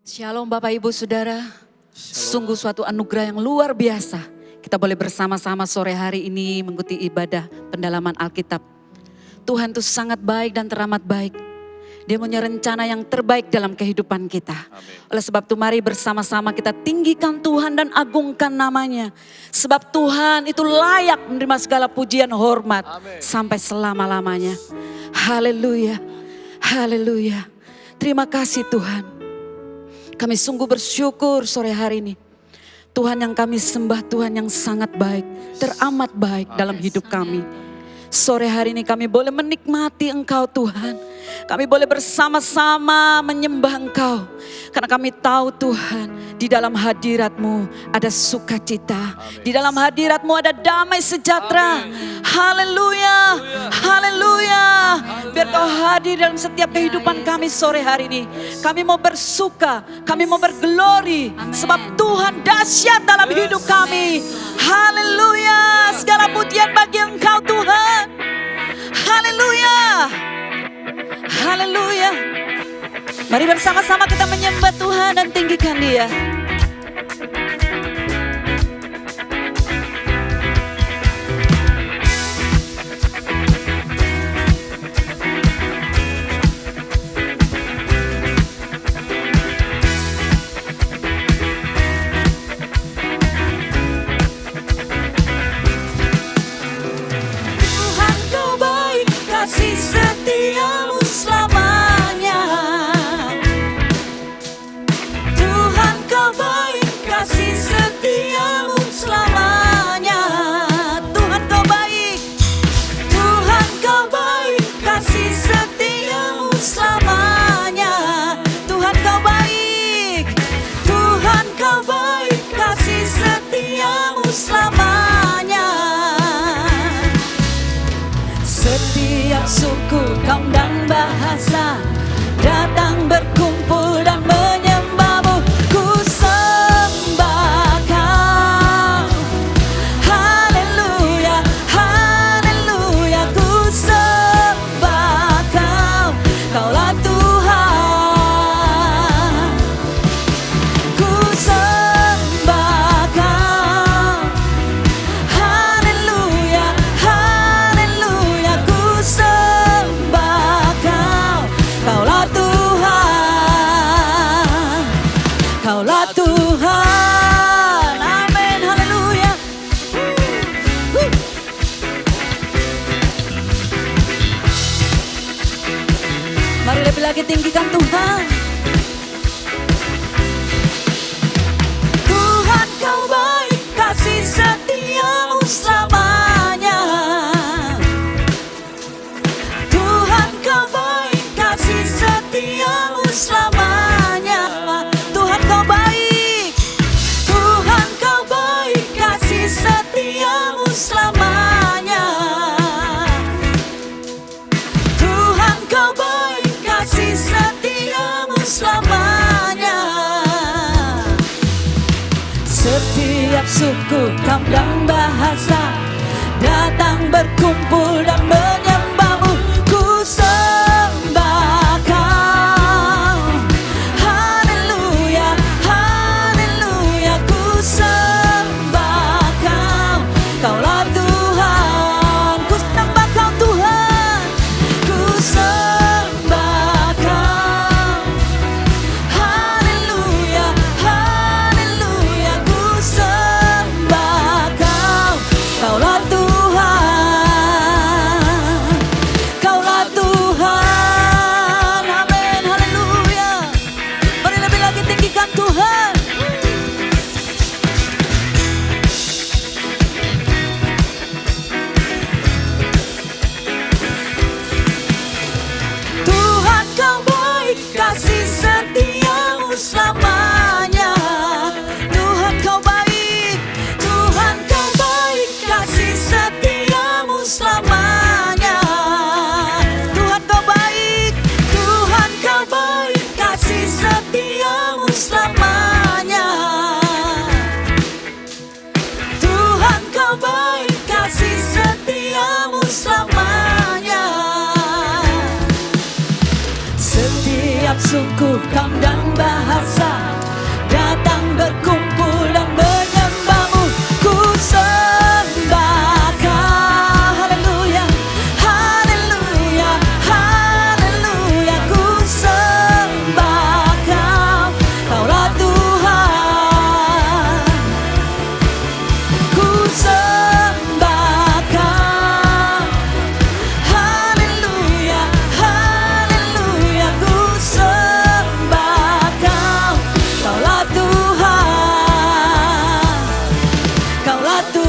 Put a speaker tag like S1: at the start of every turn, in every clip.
S1: Shalom Bapak Ibu Saudara, sungguh suatu anugerah yang luar biasa. Kita boleh bersama-sama sore hari ini mengikuti ibadah pendalaman Alkitab. Tuhan itu sangat baik dan teramat baik. Dia punya rencana yang terbaik dalam kehidupan kita. Amin. Oleh sebab itu mari bersama-sama kita tinggikan Tuhan dan agungkan namanya. Sebab Tuhan itu layak menerima segala pujian hormat. Amin. Sampai selama-lamanya. Haleluya, haleluya. Terima kasih Tuhan. Kami sungguh bersyukur sore hari ini. Tuhan yang kami sembah, Tuhan yang sangat baik, teramat baik dalam hidup kami. Sore hari ini kami boleh menikmati Engkau Tuhan. Kami boleh bersama-sama menyembah Engkau. Karena kami tahu Tuhan, di dalam hadirat-Mu ada sukacita. Di dalam hadirat-Mu ada damai sejahtera. Haleluya, haleluya. Biar Kau hadir dalam setiap kehidupan kami sore hari ini. Kami mau bersuka, kami mau berglori. Sebab Tuhan dahsyat dalam hidup kami. Haleluya, segala pujian bagi Engkau Tuhan. Haleluya, haleluya. Mari bersama-sama kita menyembah Tuhan dan tinggikan Dia. Tuhan Kau baik, kasih setiamu selamanya. Tuhan Kau baik, kasih setiamu selamanya. Tuhan Kau baik, Tuhan Kau baik, kasih setiamu selamanya. Tuhan Kau baik, Tuhan Kau baik, kasih setiamu selamanya. Setiap suku, kaum dan bahasa datang berkumpul dan menyembah-Mu. Ku sembah Kau. Haleluya, haleluya. Ku sembah Kau. Kaulah Tuhan. Ku sembah Kau. Haleluya, haleluya. Ku sembah Kau. Kaulah Tuhan. Kaulah Tuhan. Amin, haleluya. Mari lebih lagi tinggikan Tuhan. Tuhan Kau baik, kasih setiamu selamanya. Tuhan Kau baik, kasih setiamu selamanya. Tuhan Kau baik, Tuhan Kau baik, kasih setiamu selamanya. Tuhan Kau baik, kasih setiamu selamanya. Setiap suku, kaum dan bahasa datang berkumpul dan menyembah-Mu. Ku sembah Kau. Haleluya, haleluya. Ku sembah Kau. Kaulah Tuhan. Ku sembah Kau Tuhan. Ku sembah Kau. Haleluya, haleluya. Ku sembah Kau. Kaulah Tuhan.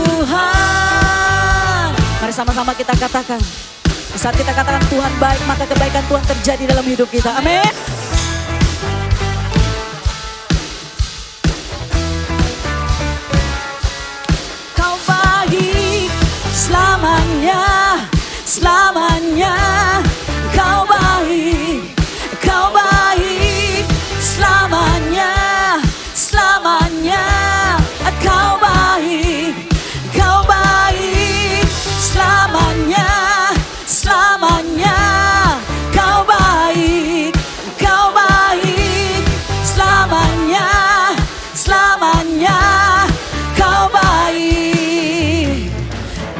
S1: Tuhan. Mari sama-sama kita katakan. Di saat kita katakan Tuhan baik, maka kebaikan Tuhan terjadi dalam hidup kita. Amin. Kau baik selamanya, selamanya. Kau baik selamanya, selamanya. Kau baik selamanya, selamanya. Kau baik selamanya, selamanya. Kau baik,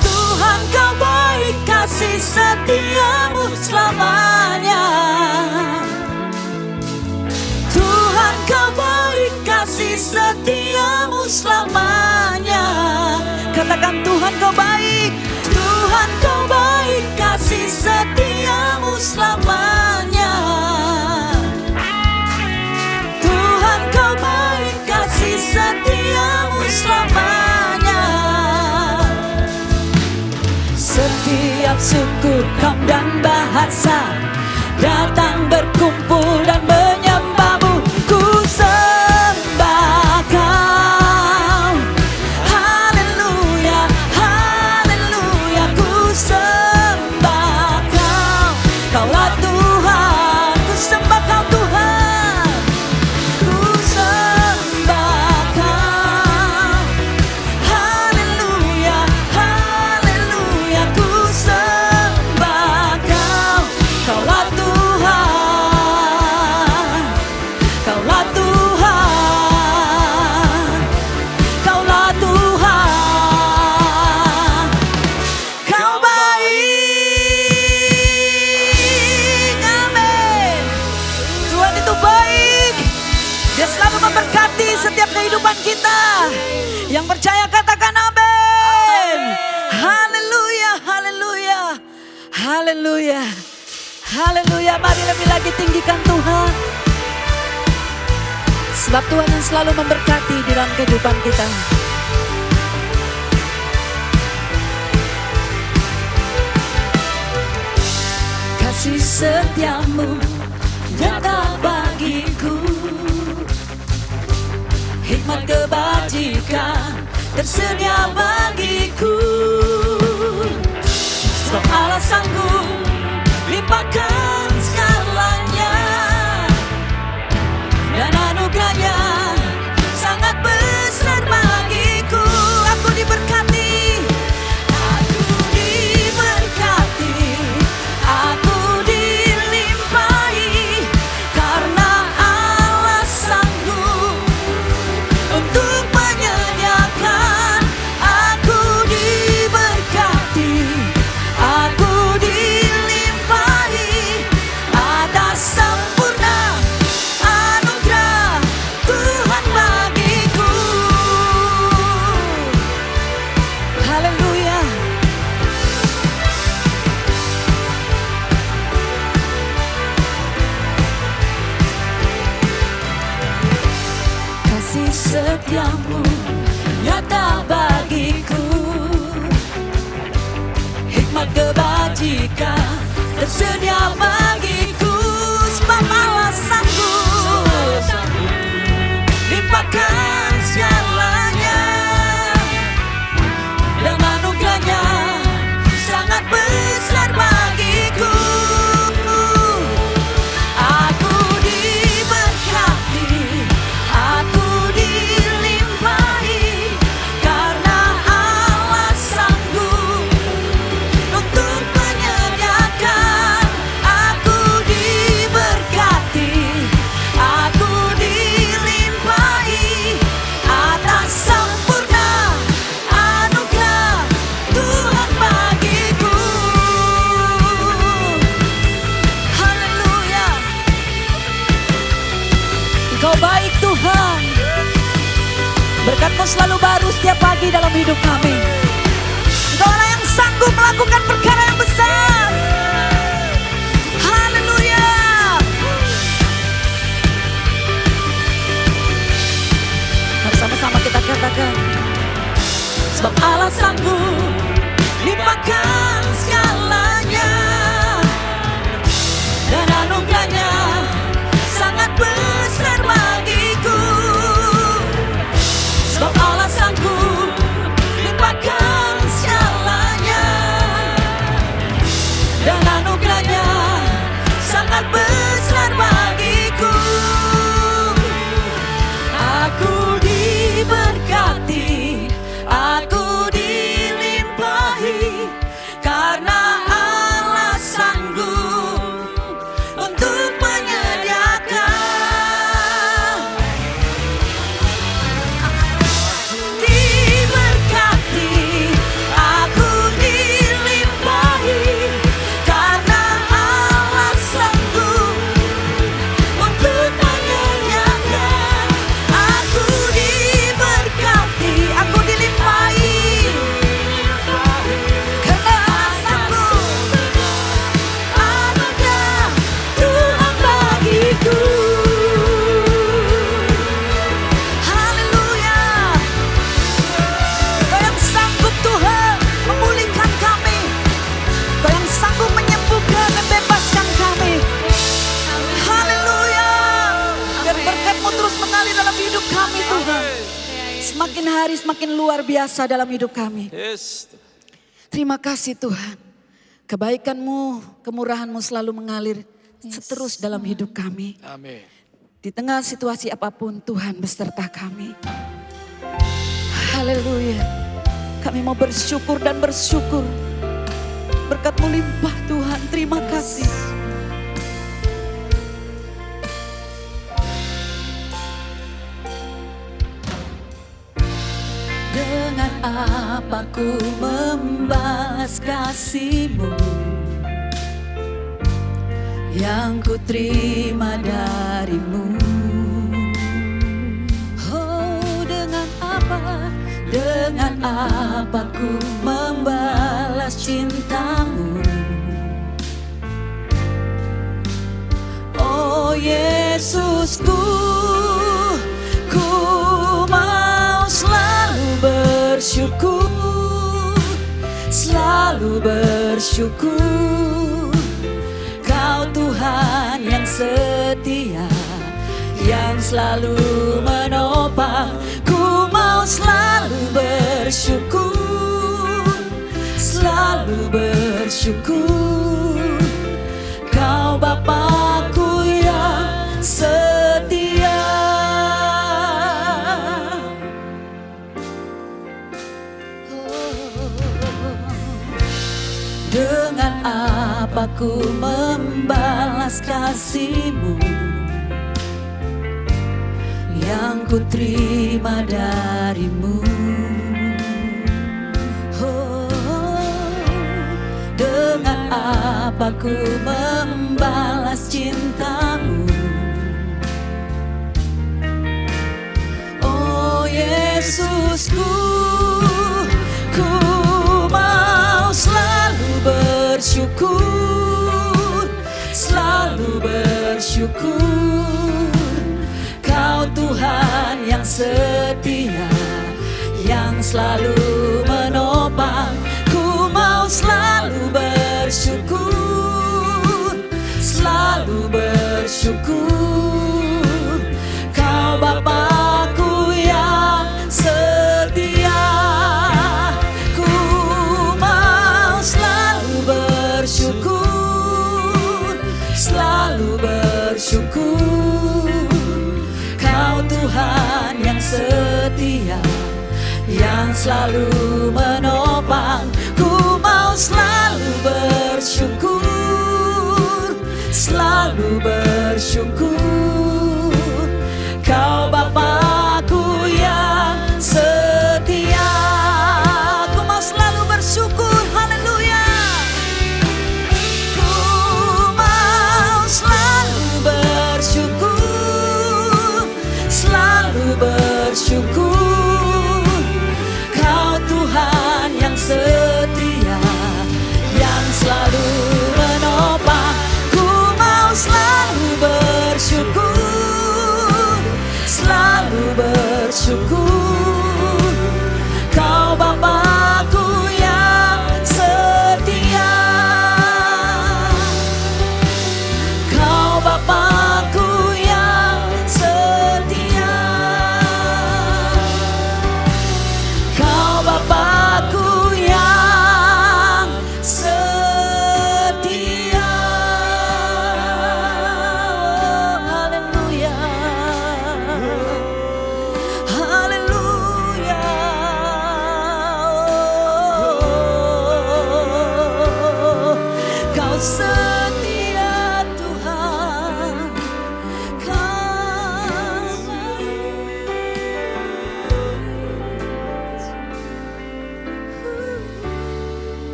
S1: Tuhan kau baik, kasih setiamu selamanya. Tuhan kau baik, kasih setiamu selamanya. Katakan Tuhan kau baik, Tuhan kau baik, kasih setiamu selamanya. Tuhan kau baik, kasih setiamu selamanya. Setiap suku, kaum dan bahasa datang berkumpul dan menyembahmu. Ku sembah kau, haleluya, haleluya. Ku sembah kau, kaulah Tuhan. Ku sembah kau Tuhan, ku sembah kau, haleluya, haleluya. Ku sembah kau, kaulah Tuhan, kaulah Tuhan, kaulah Tuhan. Kau baik, amin. Tuhan itu baik, Dia selalu memberkati setiap kehidupan kita. Yang percaya katakan amin. Haleluya, haleluya, haleluya, haleluya. Mari lebih lagi tinggikan Tuhan, sebab Tuhan yang selalu memberkati di dalam kehidupan kita. Kasih setiamu nyata bagiku, hikmat kebajikan tersedia bagiku. Sebab Allah sanggup limpahkan segalanya, dan anugerahnya sangat besar bagiku. Aku diberkati, aku diberkati, aku dilimpahi, karena Allah sanggup untuk menyediakan. Aku diberkati, aku dilimpahi, ada sempurna anugerah Tuhan bagiku. Haleluya. Kasih setiamu nyata bagiku, hikmat kebajikan tersedia bagiku. Sebab Allah sanggup limpahkan segalanya, dan anugerahnya sangat besar bagiku. Aku diberkati, aku dilimpahi, karena Allah sanggup untuk menyediakan. Aku diberkati, aku dilimpahi, atas sempurna anugerah Tuhan bagiku. Haleluya. Engkau baik Tuhan, berkat-Mu selalu baru setiap pagi dalam hidup kami. Engkau Allah yang sanggup melakukan perkara yang besar. Haleluya. Mari sama-sama kita katakan, Sebab Allah sanggup limpahkan segalanya, dan anugerahnya sangat besar bagiku. Sebab Allah sanggup limpahkan segalanya, dan anugerahnya sangat besar bagiku. Aku diberkati, aku dilimpahi, karena Allah sanggup untuk menyediakan. Diberkati, aku dilimpahi, karena Allah sanggup untuk menyediakan. Aku diberkati, aku dilimpahi, karena sanggup anugerah Tuhan bagiku. Haleluya. Kau yang sanggup Tuhan memulihkan kami, Kau yang sanggup menyembuhkan, membebaskan kami. Haleluya. Biar berkat-Mu terus mengalir dalam hidup kami Tuhan. Semakin hari semakin luar biasa dalam hidup kami.
S2: Yes.
S1: Terima kasih Tuhan. Kebaikan-Mu, kemurahan-Mu selalu mengalir seterus dalam hidup kami.
S2: Amin.
S1: Di tengah situasi apapun Tuhan beserta kami. Haleluya. Kami mau bersyukur dan bersyukur. Berkat-Mu limpah Tuhan, terima kasih. Dengan apa ku membalas kasih-Mu yang ku terima dari-Mu? Oh, dengan apa ku membalas cinta-Mu? Oh Yesusku, ku mau selalu bersyukur, selalu bersyukur. Kau Tuhan yang setia, yang selalu menopang. Ku mau selalu bersyukur, selalu bersyukur. Kau Bapakku yang setia. Dengan apa ku membalas kasih-Mu yang ku terima dari-Mu? Oh, dengan apa ku membalas cinta-Mu? Oh Yesusku, ku mau selalu bersyukur, selalu bersyukur. Kau Tuhan yang setia, yang selalu menopang. Ku mau selalu bersyukur, selalu bersyukur. Kau Bapakku yang setia. Ku mau selalu bersyukur, selalu bersyukur. Kau Tuhan yang setia, yang selalu menopang. Ku mau selalu bersyukur, selalu bersyukur. Kau Bapakku yang setia. Ku mau selalu bersyukur, haleluya. Ku mau selalu bersyukur, selalu bersyukur. Kau Tuhan yang setia, yang selalu menopang. Ku mau selalu bersyukur,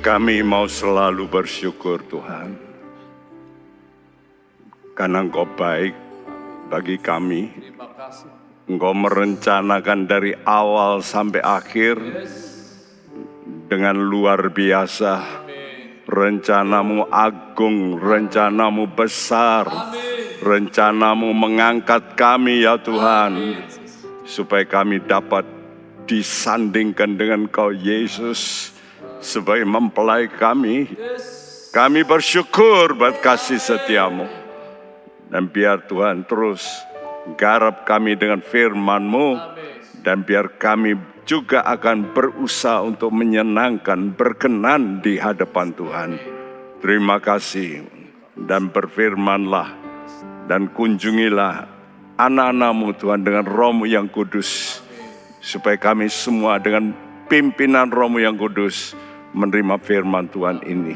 S2: Kami mau selalu bersyukur Tuhan, karena Engkau baik bagi kami. Engkau merencanakan dari awal sampai akhir dengan luar biasa. Rencanamu agung, rencanamu besar, rencanamu mengangkat kami ya Tuhan, supaya kami dapat disandingkan dengan Kau Yesus sebagai mempelai kami. Kami bersyukur buat kasih setiamu. Dan biar Tuhan terus garap kami dengan firman-Mu. Dan biar kami juga akan berusaha untuk menyenangkan, berkenan di hadapan Tuhan. Terima kasih. Dan berfirmanlah dan kunjungilah anak-anak-Mu Tuhan dengan Roh-Mu yang kudus. Supaya kami semua dengan pimpinan Roh-Mu yang kudus menerima firman Tuhan ini.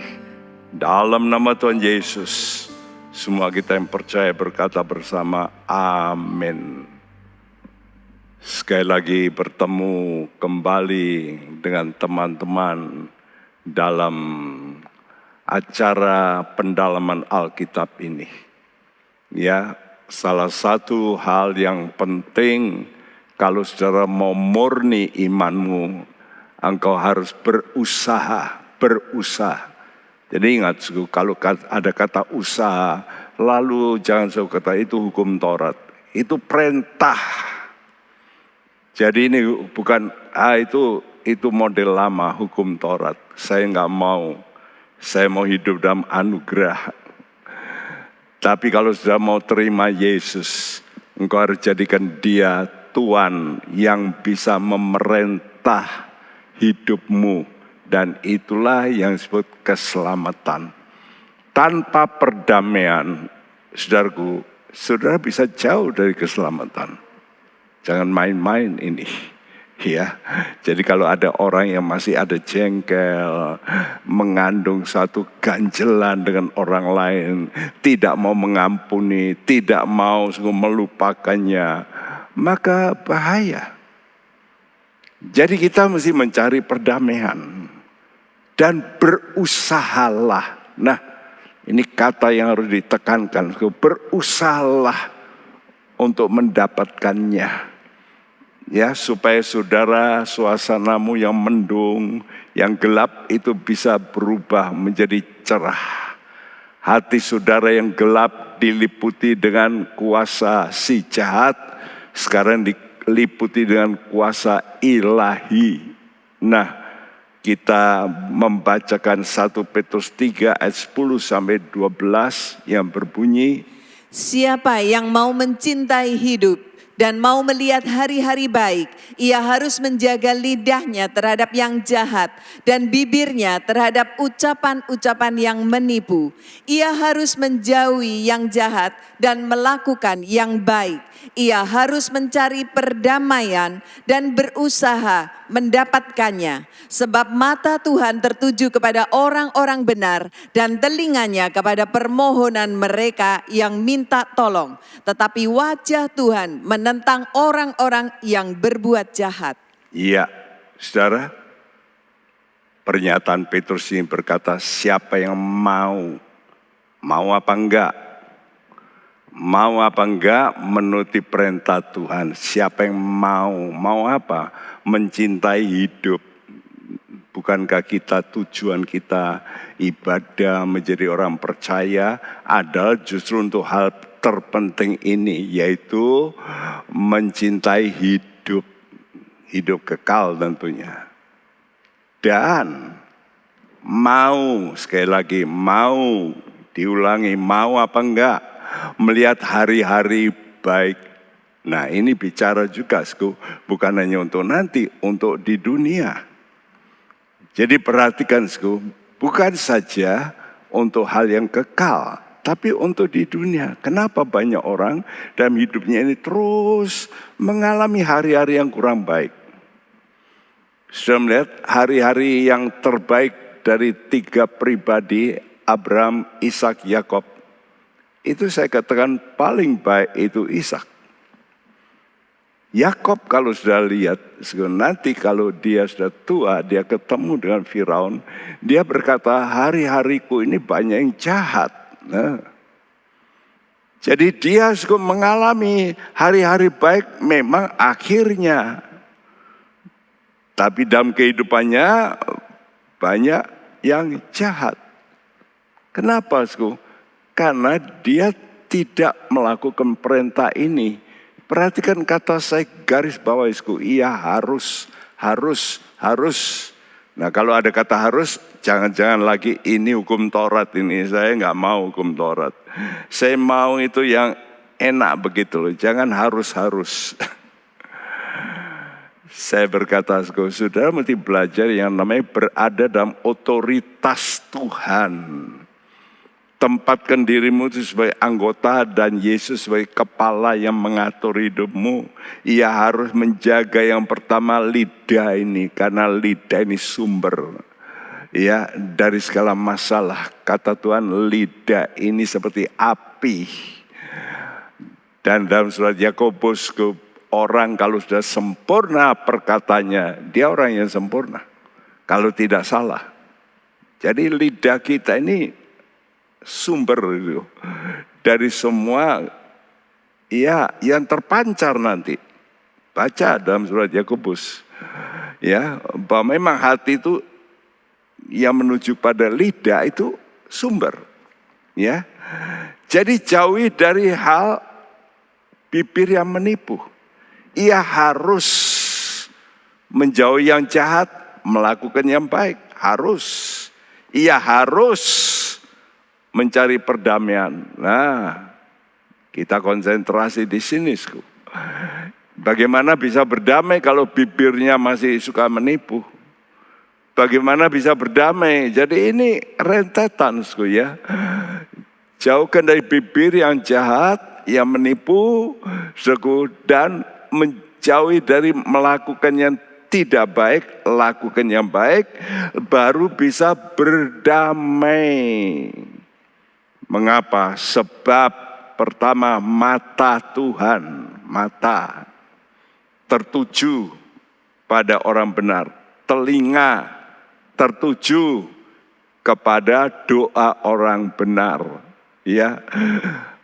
S2: Dalam nama Tuhan Yesus, semua kita yang percaya berkata bersama, amin. Sekali lagi bertemu kembali dengan teman-teman dalam acara pendalaman Alkitab ini. Ya, salah satu hal yang penting kalau saudara mau murni imanmu, engkau harus berusaha. Jadi ingat, kalau ada kata usaha, lalu jangan selalu kata itu hukum Taurat. Itu perintah. Jadi ini bukan, itu model lama hukum Taurat. Saya nggak mau. Saya mau hidup dalam anugerah. Tapi kalau sudah mau terima Yesus, engkau harus jadikan Dia Tuhan yang bisa memerintah hidupmu, dan itulah yang disebut keselamatan. Tanpa perdamaian, saudaraku, saudara bisa jauh dari keselamatan. Jangan main-main ini, ya. Jadi kalau ada orang yang masih ada jengkel, mengandung satu ganjelan dengan orang lain, tidak mau mengampuni, tidak mau melupakannya, maka bahaya. Jadi kita mesti mencari perdamaian dan berusahalah. Nah, ini kata yang harus ditekankan, berusahalah untuk mendapatkannya. Ya, supaya saudara suasanamu yang mendung, yang gelap itu bisa berubah menjadi cerah. Hati saudara yang gelap diliputi dengan kuasa si jahat, sekarang diliputi dengan kuasa ilahi. Nah, kita membacakan 1 Petrus 3 ayat 10 sampai 12 yang berbunyi,
S3: siapa yang mau mencintai hidup dan mau melihat hari-hari baik, ia harus menjaga lidahnya terhadap yang jahat dan bibirnya terhadap ucapan-ucapan yang menipu. Ia harus menjauhi yang jahat dan melakukan yang baik. Ia harus mencari perdamaian dan berusaha mendapatkannya. Sebab mata Tuhan tertuju kepada orang-orang benar dan telinganya kepada permohonan mereka yang minta tolong. Tetapi wajah Tuhan menentang orang-orang yang berbuat jahat.
S2: Iya, saudara, pernyataan Petrus ini berkata, siapa yang mau apa enggak? Mau apa enggak menuruti perintah Tuhan? Siapa yang mau apa? Mencintai hidup. Bukankah tujuan kita ibadah menjadi orang percaya adalah justru untuk hal terpenting ini, yaitu mencintai hidup. Hidup kekal tentunya. Dan mau, sekali lagi mau, diulangi, mau apa enggak? Melihat hari-hari baik. Nah, ini bicara juga, bukan hanya untuk nanti, untuk di dunia. Jadi perhatikan, bukan saja untuk hal yang kekal, tapi untuk di dunia. Kenapa banyak orang dalam hidupnya ini terus mengalami hari-hari yang kurang baik? Sudah melihat hari-hari yang terbaik dari 3 pribadi, Abraham, Ishak, Yakob. Itu saya katakan paling baik itu Ishak. Yakob kalau sudah lihat, nanti kalau dia sudah tua, dia ketemu dengan Firaun, dia berkata, hari-hariku ini banyak yang jahat. Nah, jadi dia mengalami hari-hari baik memang akhirnya. Tapi dalam kehidupannya banyak yang jahat. Kenapa? Karena dia tidak melakukan perintah ini. Perhatikan kata saya garis bawah, ia harus. Nah kalau ada kata harus, jangan-jangan lagi ini hukum Taurat ini. Saya nggak mau hukum Taurat. Saya mau itu yang enak begitu loh, jangan harus. Saya berkata, saudara mesti belajar yang namanya berada dalam otoritas Tuhan. Tempatkan dirimu itu sebagai anggota dan Yesus sebagai kepala yang mengatur hidupmu. Ia harus menjaga yang pertama lidah ini, karena lidah ini sumber ya dari segala masalah. Kata Tuhan, lidah ini seperti api. Dan dalam surat Yakobus, orang kalau sudah sempurna perkataannya, dia orang yang sempurna. Kalau tidak salah. Jadi lidah kita ini sumber itu dari semua ya yang terpancar nanti. Baca dalam surat Yakobus. Ya, bahwa memang hati itu yang menuju pada lidah itu sumber. Ya. Jadi jauhi dari hal bibir yang menipu. Ia harus menjauhi yang jahat, melakukan yang baik. Harus. Ia harus mencari perdamaian. Nah, kita konsentrasi di sini. Bagaimana bisa berdamai kalau bibirnya masih suka menipu? Bagaimana bisa berdamai? Jadi ini rentetan, ya. Jauhkan dari bibir yang jahat, yang menipu, dan menjauhi dari melakukan yang tidak baik, lakukan yang baik, baru bisa berdamai. Mengapa? Sebab pertama, mata Tuhan, mata tertuju pada orang benar, telinga tertuju kepada doa orang benar, ya.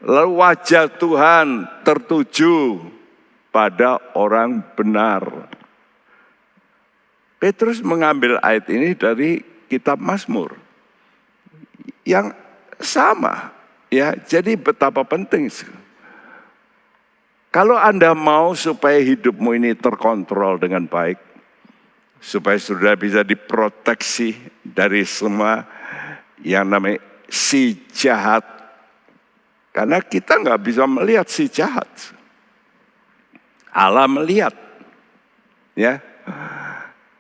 S2: Lalu wajah Tuhan tertuju pada orang benar. Petrus mengambil ayat ini dari kitab Mazmur yang sama, ya. Jadi betapa penting. Kalau Anda mau supaya hidupmu ini terkontrol dengan baik, supaya saudara bisa diproteksi dari semua yang namanya si jahat, karena kita nggak bisa melihat si jahat, Allah melihat, ya.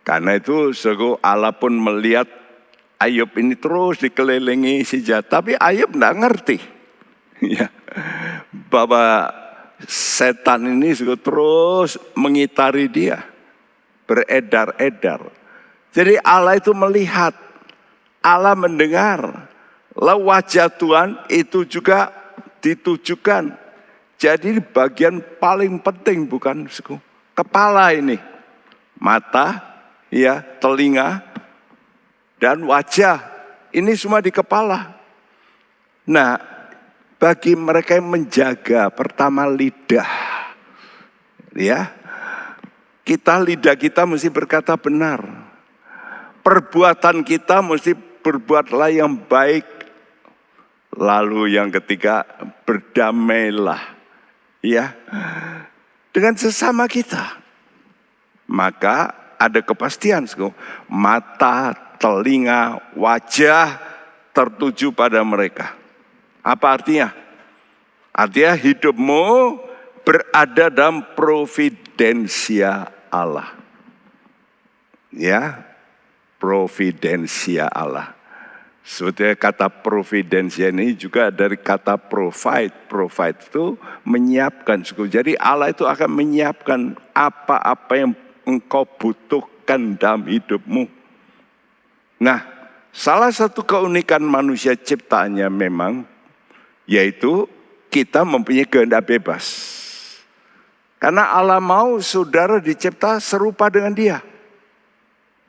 S2: Karena itu Allah pun melihat Ayub ini terus dikelilingi si jahat, tapi Ayub nggak ngerti, ya, bahwa setan ini terus mengitari dia, beredar-edar. Jadi Allah itu melihat, Allah mendengar, lalu wajah Tuhan itu juga ditujukan. Jadi bagian paling penting bukan kepala ini, mata, ya, telinga, dan wajah. Ini semua di kepala. Nah, bagi mereka yang menjaga, pertama lidah, ya, lidah kita mesti berkata benar. Perbuatan kita mesti berbuatlah yang baik. Lalu yang ketiga, berdamailah, ya, dengan sesama kita. Maka ada kepastian, mata, telinga, wajah tertuju pada mereka. Apa artinya? Artinya hidupmu berada dalam providensia Allah. Ya, providensia Allah. Sebetulnya kata providensia ini juga dari kata provide. Provide itu menyiapkan. Jadi Allah itu akan menyiapkan apa-apa yang engkau butuhkan dalam hidupmu. Nah, salah satu keunikan manusia ciptaannya memang, yaitu kita mempunyai kehendak bebas. Karena Allah mau saudara dicipta serupa dengan Dia.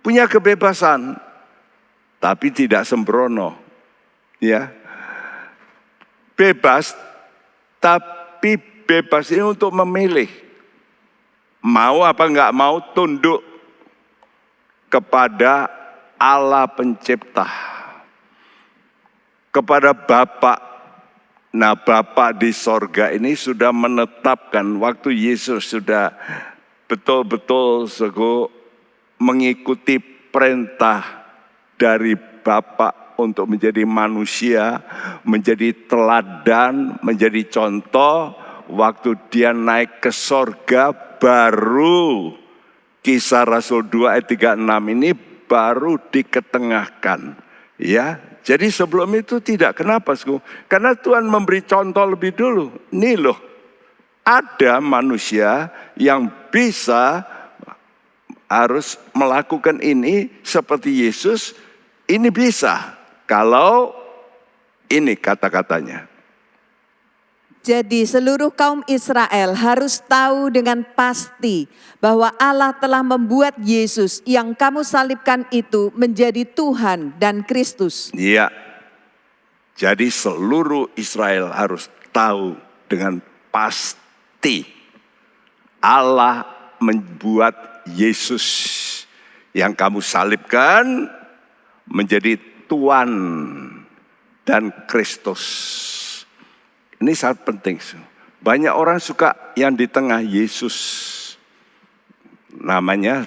S2: Punya kebebasan, tapi tidak sembrono. Ya. Bebas, tapi bebas ini untuk memilih. Mau apa enggak mau tunduk kepada Allah pencipta. Kepada Bapa. Nah, Bapa di sorga ini sudah menetapkan waktu Yesus sudah betul-betul mengikuti perintah dari Bapa untuk menjadi manusia, menjadi teladan, menjadi contoh. Waktu dia naik ke sorga, baru Kisah Rasul 2 ayat 36 ini baru diketengahkan. Ya, jadi sebelum itu tidak. Kenapa? Karena Tuhan memberi contoh lebih dulu. Nih loh, ada manusia yang bisa harus melakukan ini seperti Yesus. Ini bisa kalau ini kata-katanya.
S3: Jadi seluruh kaum Israel harus tahu dengan pasti bahwa Allah telah membuat Yesus yang kamu salibkan itu menjadi Tuhan dan Kristus.
S2: Iya. Jadi seluruh Israel harus tahu dengan pasti Allah membuat Yesus yang kamu salibkan menjadi Tuhan dan Kristus. Ini sangat penting. Banyak orang suka yang di tengah Yesus. Namanya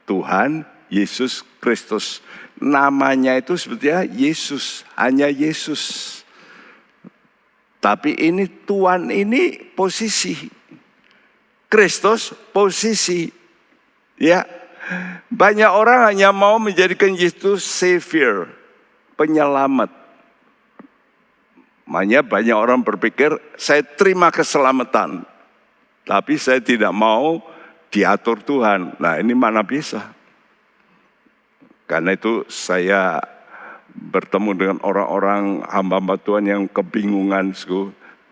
S2: Tuhan Yesus Kristus. Namanya itu sebetulnya Yesus, hanya Yesus. Tapi ini Tuhan ini posisi. Kristus posisi. Ya. Banyak orang hanya mau menjadikan Yesus Savior, penyelamat. Makanya banyak orang berpikir, saya terima keselamatan. Tapi saya tidak mau diatur Tuhan. Nah, ini mana bisa? Karena itu saya bertemu dengan orang-orang hamba-hamba Tuhan yang kebingungan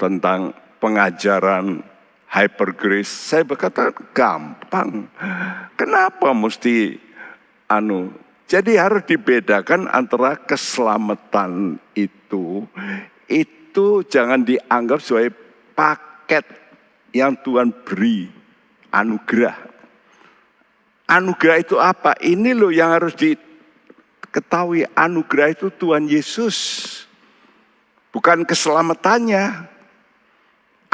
S2: tentang pengajaran hyper grace. Saya berkata, gampang. Kenapa mesti Jadi harus dibedakan antara keselamatan itu jangan dianggap sebagai paket yang Tuhan beri, anugerah. Anugerah itu apa? Ini loh yang harus diketahui, anugerah itu Tuhan Yesus. Bukan keselamatannya.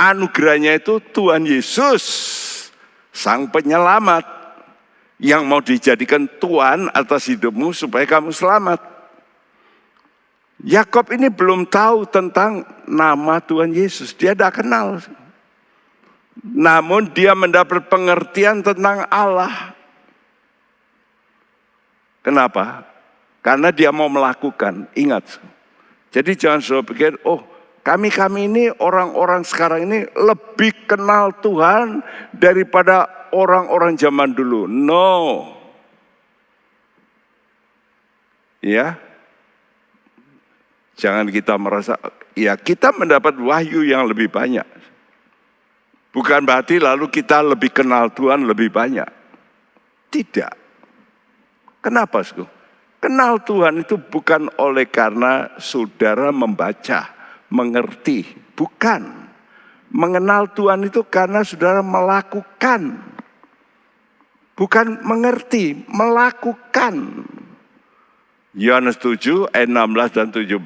S2: Anugerahnya itu Tuhan Yesus, Sang Penyelamat, yang mau dijadikan Tuhan atas hidupmu supaya kamu selamat. Yakob ini belum tahu tentang nama Tuhan Yesus. Dia tidak kenal. Namun dia mendapat pengertian tentang Allah. Kenapa? Karena dia mau melakukan. Ingat. Jadi jangan selalu pikir, kami ini orang-orang sekarang ini lebih kenal Tuhan daripada orang-orang zaman dulu. No. Ya. Jangan kita merasa, ya kita mendapat wahyu yang lebih banyak. Bukan berarti lalu kita lebih kenal Tuhan lebih banyak. Tidak. Kenapa? Kenal Tuhan itu bukan oleh karena saudara membaca, mengerti. Bukan. Mengenal Tuhan itu karena saudara melakukan. Bukan mengerti, melakukan. Yohanes 7 ayat 16 dan 17.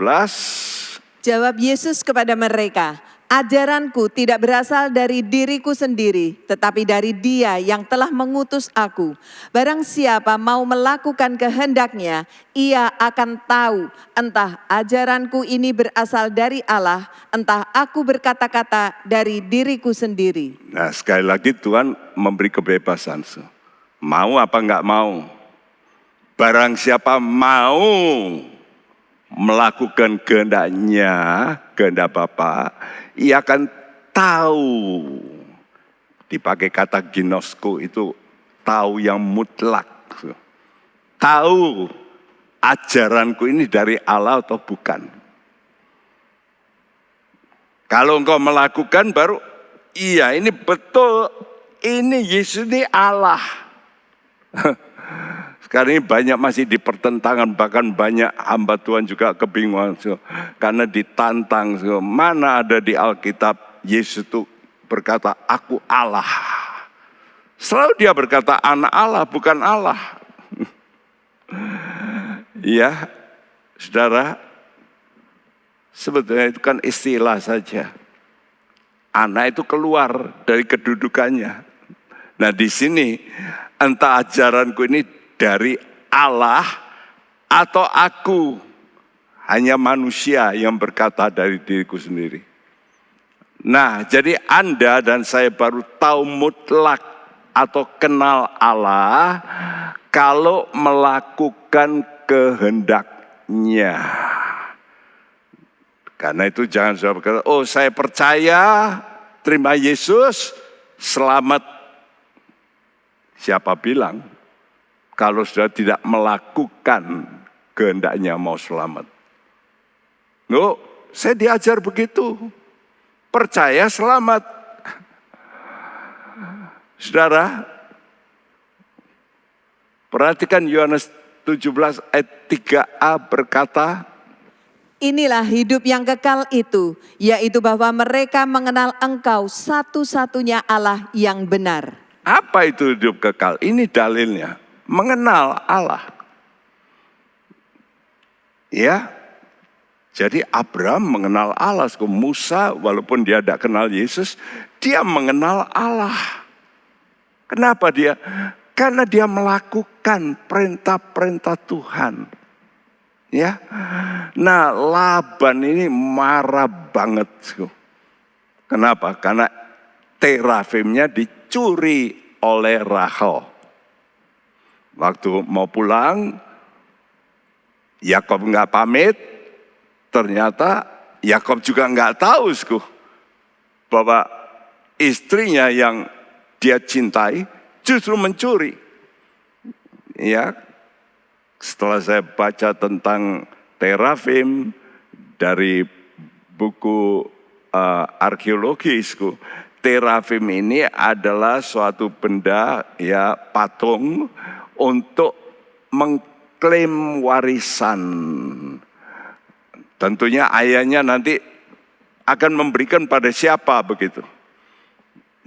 S3: Jawab Yesus kepada mereka, ajaranku tidak berasal dari diriku sendiri, tetapi dari Dia yang telah mengutus aku. Barang siapa mau melakukan kehendaknya, ia akan tahu entah ajaranku ini berasal dari Allah, entah aku berkata-kata dari diriku sendiri.
S2: Nah, sekali lagi Tuhan memberi kebebasan. Mau apa enggak mau? Barang siapa mau melakukan kehendaknya, kehendak Bapa, ia akan tahu. Dipakai kata ginosko itu tahu yang mutlak. Tahu ajaranku ini dari Allah atau bukan. Kalau engkau melakukan baru, iya ini betul, ini Yesus ini Allah. Sekarang ini banyak masih di pertentangan, bahkan banyak hamba Tuhan juga kebingungan. Karena ditantang, mana ada di Alkitab Yesus itu berkata, aku Allah. Selalu dia berkata, anak Allah, bukan Allah. Ya, saudara, sebetulnya itu kan istilah saja. Anak itu keluar dari kedudukannya. Nah di sini, entah ajaranku ini dari Allah atau aku hanya manusia yang berkata dari diriku sendiri. Nah, jadi Anda dan saya baru tahu mutlak atau kenal Allah kalau melakukan kehendaknya. Karena itu jangan saudara berkata, oh saya percaya, terima Yesus, selamat. Siapa bilang? Kalau sudah tidak melakukan kehendaknya mau selamat. No, saya diajar begitu. Percaya selamat. Saudara, perhatikan Yohanes 17 ayat 3a berkata,
S3: Inilah hidup yang kekal itu, yaitu bahwa mereka mengenal Engkau satu-satunya Allah yang benar.
S2: apa itu hidup kekal? Ini dalilnya. Mengenal Allah. Ya, jadi Abraham mengenal Allah. Musa walaupun dia tidak kenal Yesus, dia mengenal Allah. Kenapa dia? Karena dia melakukan perintah-perintah Tuhan. Ya, nah Laban ini marah banget. Kenapa? Karena terafimnya dicuri oleh Rachel. Waktu mau pulang, Yakob nggak pamit, ternyata Yakob juga nggak tahu bahwa istrinya yang dia cintai justru mencuri. Ya, setelah saya baca tentang terafim dari buku arkeologi, terafim ini adalah suatu benda ya patung untuk mengklaim warisan. Tentunya ayahnya nanti akan memberikan pada siapa begitu.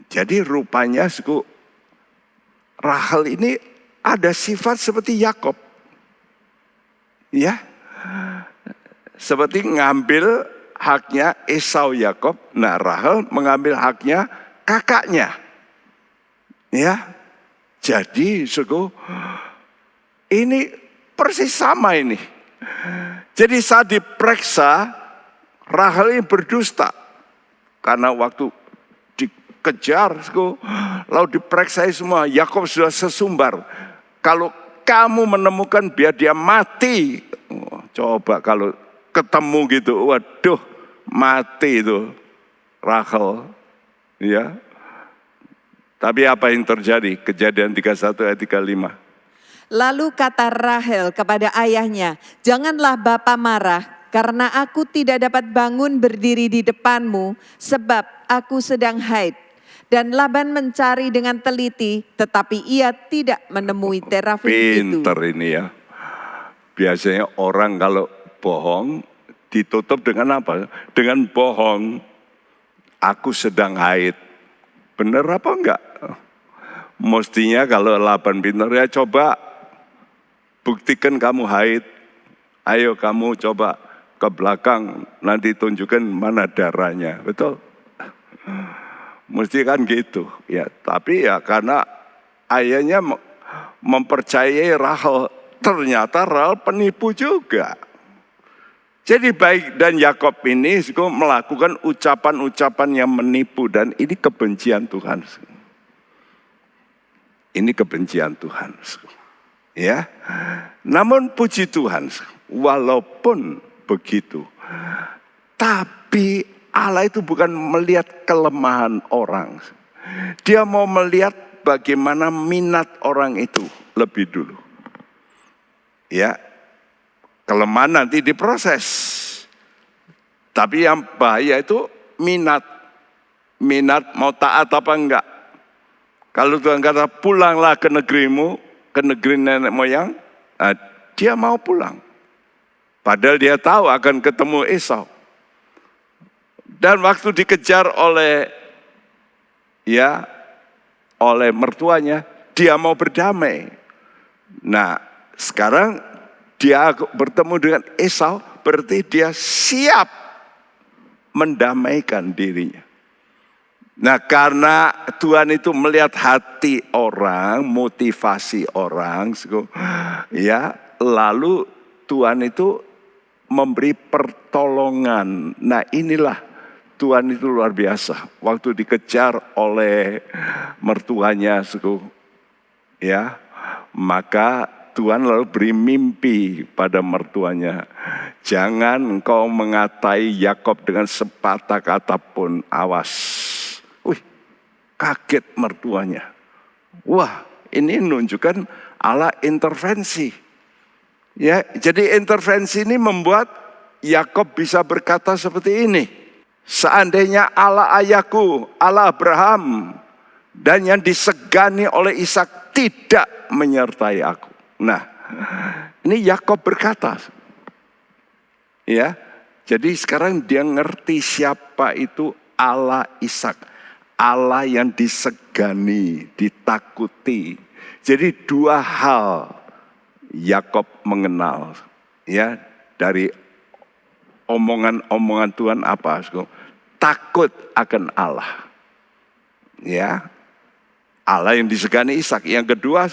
S2: Jadi rupanya Rachel ini ada sifat seperti Yakob. Ya. Seperti ngambil haknya Esau Yakob. Nah, Rachel mengambil haknya kakaknya. Ya. Jadi ini persis sama ini. Jadi saat diperiksa, Rachel ini berdusta. Karena waktu dikejar, lalu diperiksa semua, Yakob sudah sesumbar. Kalau kamu menemukan biar dia mati. Coba kalau ketemu gitu, waduh mati itu Rachel. Ya. Tapi apa yang terjadi? Kejadian 31 ayat 35.
S3: Lalu kata Rahel kepada ayahnya, janganlah Bapa marah karena aku tidak dapat bangun berdiri di depanmu sebab aku sedang haid. Dan Laban mencari dengan teliti tetapi ia tidak menemui terafim itu.
S2: Pinter ini ya. Biasanya orang kalau bohong ditutup dengan apa? Dengan bohong. Aku sedang haid. Benar apa enggak? Mestinya kalau Laban pinter ya coba buktikan kamu haid. Ayo kamu coba ke belakang nanti tunjukkan mana darahnya. Betul? Mesti kan gitu. Ya, tapi ya karena ayahnya mempercayai Rachel, ternyata Rachel penipu juga. Jadi baik dan Yakob ini melakukan ucapan-ucapan yang menipu dan ini kebencian Tuhan. Ini kebencian Tuhan. Ya. Namun puji Tuhan, walaupun begitu, tapi Allah itu bukan melihat kelemahan orang. Dia mau melihat bagaimana minat orang itu lebih dulu. Ya. Kelemahan nanti diproses. Tapi yang bahaya itu minat. Minat mau taat apa enggak. Kalau Tuhan kata pulanglah ke negerimu, ke negeri nenek moyang, nah, dia mau pulang. Padahal dia tahu akan ketemu Esau. Dan waktu dikejar oleh mertuanya, dia mau berdamai. Nah, sekarang dia bertemu dengan Esau, berarti dia siap mendamaikan dirinya. Nah, karena Tuhan itu melihat hati orang, motivasi orang, lalu Tuhan itu memberi pertolongan. Nah, inilah Tuhan itu luar biasa. Waktu dikejar oleh mertuanya, maka Tuhan lalu beri mimpi pada mertuanya. Jangan engkau mengatai Yakob dengan sepatah kata pun, awas. Wih, kaget mertuanya. Wah, ini menunjukkan Allah intervensi. Ya, jadi intervensi ini membuat Yakob bisa berkata seperti ini. Seandainya Allah ayahku, Allah Abraham, dan yang disegani oleh Ishak tidak menyertai aku. Nah, ini Yakob berkata. Ya, jadi sekarang dia ngerti siapa itu Allah Ishak. Allah yang disegani, ditakuti. Jadi dua hal Yakob mengenal, ya, dari omongan-omongan Tuhan apa? Takut akan Allah. Ya. Allah yang disegani Ishak. Yang kedua,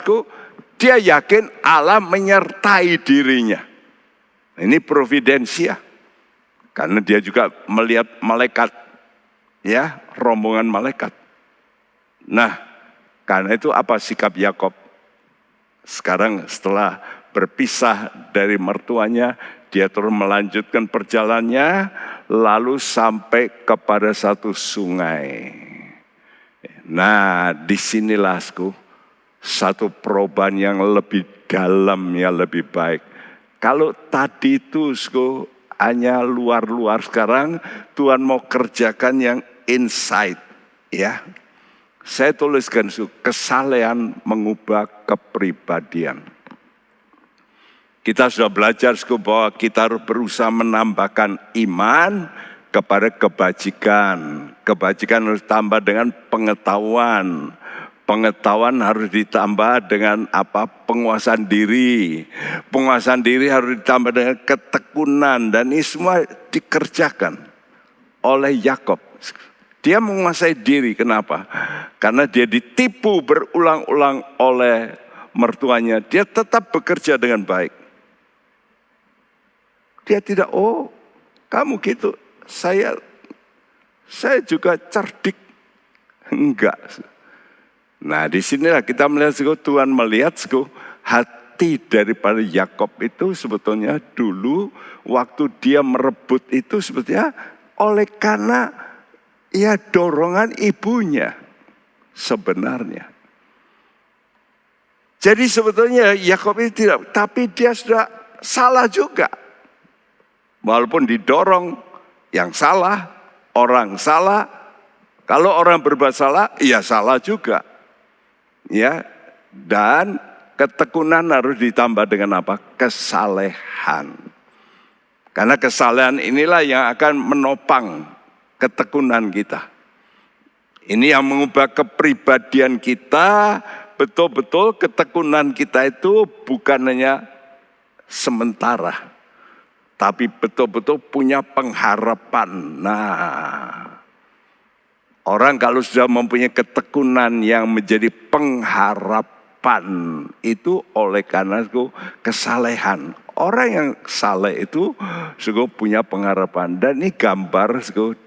S2: dia yakin Allah menyertai dirinya. Ini providensia. Karena dia juga melihat malaikat, ya, rombongan malaikat. Nah, karena itu apa sikap Yakob? Sekarang setelah berpisah dari mertuanya, dia terus melanjutkan perjalanannya, lalu sampai kepada satu sungai. Nah, disinilah satu perubahan yang lebih dalam, yang lebih baik. Kalau tadi itu hanya luar-luar, sekarang Tuhan mau kerjakan yang inside, ya. Saya tuliskan kesalehan mengubah kepribadian. Kita sudah belajar bahwa kita harus berusaha menambahkan iman kepada kebajikan. Kebajikan harus ditambah dengan pengetahuan. Pengetahuan harus ditambah dengan apa? Penguasaan diri. Penguasaan diri harus ditambah dengan ketekunan. Dan ini semua dikerjakan oleh Yakob. Dia menguasai diri, kenapa? Karena dia ditipu berulang-ulang oleh mertuanya. Dia tetap bekerja dengan baik. Dia tidak, oh kamu gitu, saya juga cerdik. Enggak. Nah, disinilah kita melihat, Tuhan melihat hati daripada Yakob itu sebetulnya dulu waktu dia merebut itu sebetulnya oleh karena ya dorongan ibunya sebenarnya. Jadi sebetulnya Yakob itu tidak, tapi dia sudah salah juga. Walaupun didorong, yang salah, orang salah. Kalau orang berbuat salah, ya salah juga. Ya, dan ketekunan harus ditambah dengan apa? Kesalehan. Karena kesalehan inilah yang akan menopang ketekunan kita. Ini yang mengubah kepribadian kita, betul-betul ketekunan kita itu bukan hanya sementara, tapi betul-betul punya pengharapan. Nah, orang kalau sudah mempunyai ketekunan yang menjadi pengharapan itu oleh karena kesalehan. Orang yang saleh itu punya pengharapan. Dan ini gambar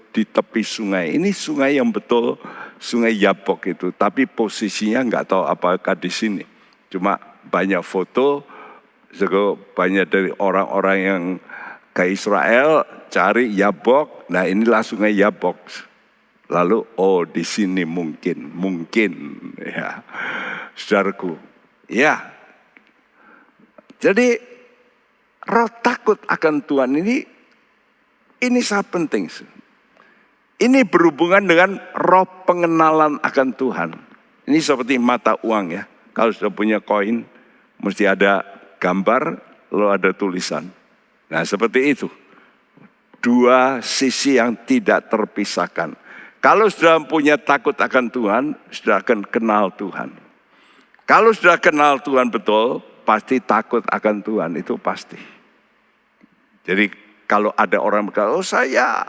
S2: di tepi sungai. Ini sungai yang betul sungai Yabok itu. Tapi posisinya nggak tahu apakah di sini. Cuma banyak foto, banyak dari orang-orang yang ke Israel cari Yabok. Nah, inilah sungai Yabok. Lalu, oh di sini mungkin ya, saudaraku, ya. Jadi roh takut akan Tuhan ini sangat penting. Ini berhubungan dengan roh pengenalan akan Tuhan. Ini seperti mata uang ya. Kalau sudah punya koin, mesti ada gambar, lalu ada tulisan. Nah seperti itu. Dua sisi yang tidak terpisahkan. Kalau sudah punya takut akan Tuhan, sudah akan kenal Tuhan. Kalau sudah kenal Tuhan betul, pasti takut akan Tuhan, itu pasti. Jadi kalau ada orang berkata, oh saya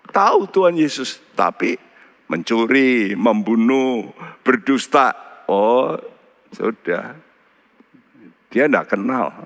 S2: tahu Tuhan Yesus, tapi mencuri, membunuh, berdusta, oh sudah, dia tidak kenal.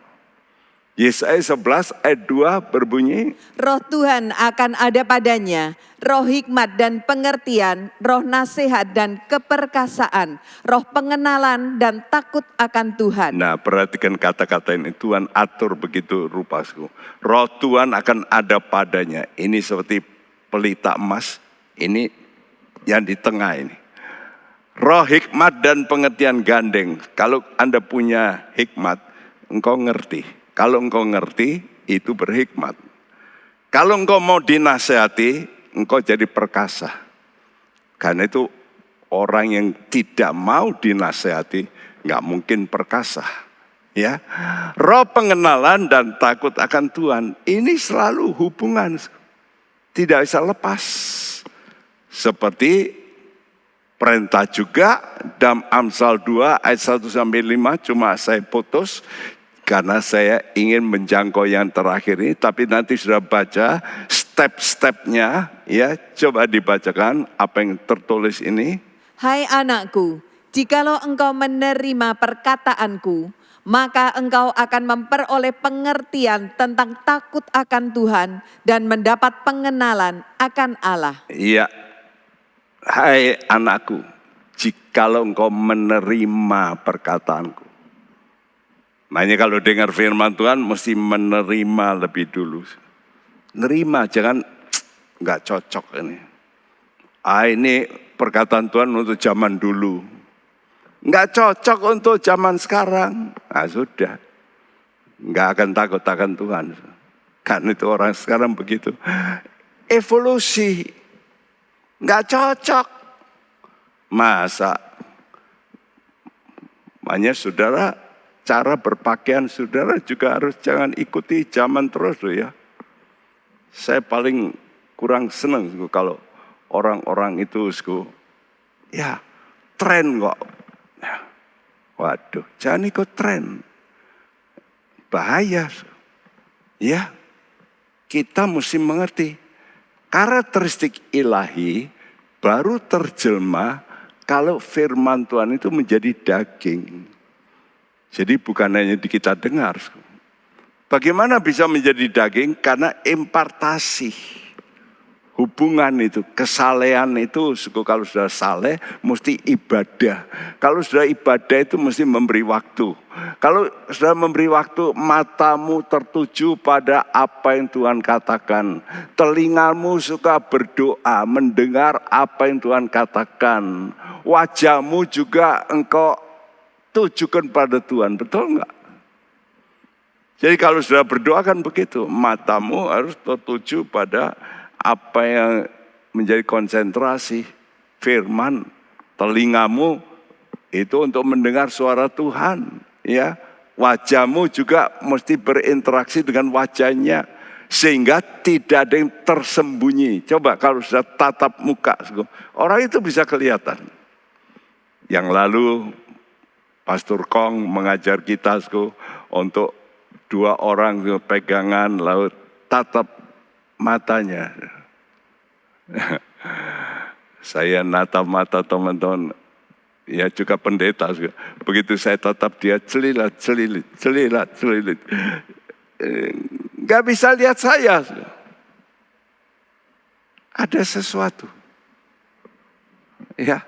S2: Yesaya 11 ayat 2 berbunyi,
S3: Roh Tuhan akan ada padanya, roh hikmat dan pengertian, roh nasihat dan keperkasaan, roh pengenalan dan takut akan Tuhan.
S2: nah perhatikan kata-kata ini, Tuhan atur begitu rupaku. Roh Tuhan akan ada padanya, ini seperti pelita emas, ini yang di tengah ini. Roh hikmat dan pengertian gandeng, kalau Anda punya hikmat, engkau ngerti. Kalau engkau ngerti, itu berhikmat. Kalau engkau mau dinasehati, engkau jadi perkasa. Karena itu orang yang tidak mau dinasehati, nggak mungkin perkasa. Ya, roh pengenalan dan takut akan Tuhan, ini selalu hubungan, tidak bisa lepas. Seperti perintah juga dalam Amsal 2 ayat 1-5, cuma saya putus. Karena saya ingin menjangkau yang terakhir ini, tapi nanti sudah baca step-stepnya, ya coba dibacakan apa yang tertulis ini.
S3: Hai anakku, jikalau engkau menerima perkataanku, maka engkau akan memperoleh pengertian tentang takut akan Tuhan dan mendapat pengenalan akan Allah.
S2: Iya, hai anakku, jikalau engkau menerima perkataanku. Makanya kalau dengar firman Tuhan mesti menerima lebih dulu. Nerima, jangan nggak cocok ini. Ini perkataan Tuhan untuk zaman dulu. Nggak cocok untuk zaman sekarang. Nah sudah, nggak akan takut akan Tuhan. Kan itu orang sekarang begitu. Evolusi, nggak cocok. Masa? Makanya saudara, cara berpakaian saudara juga harus jangan ikuti zaman terus loh ya. Saya paling kurang senang kalau orang-orang itu ya tren kok. Waduh, jangan ikut tren. Bahaya. Ya, kita mesti mengerti karakteristik ilahi baru terjelma kalau firman Tuhan itu menjadi daging. Jadi bukan hanya di kita dengar. Bagaimana bisa menjadi daging? Karena impartasi. Hubungan itu, kesalehan itu, kalau sudah saleh mesti ibadah. Kalau sudah ibadah itu mesti memberi waktu. Kalau sudah memberi waktu, matamu tertuju pada apa yang Tuhan katakan. Telingamu suka berdoa, mendengar apa yang Tuhan katakan. Wajahmu juga engkau tujukan pada Tuhan, betul enggak? Jadi kalau sudah berdoa kan begitu, matamu harus tertuju pada apa yang menjadi konsentrasi firman, telingamu itu untuk mendengar suara Tuhan, ya. Wajahmu juga mesti berinteraksi dengan wajahnya sehingga tidak ada yang tersembunyi. Coba kalau sudah tatap muka, orang itu bisa kelihatan. Yang lalu Pastor Kong mengajar kita untuk 2 orang pegangan lalu tatap matanya. Saya natap mata teman-teman, ya juga pendeta. Begitu saya tatap dia celilat. Gak bisa lihat saya. Ada sesuatu. Ya,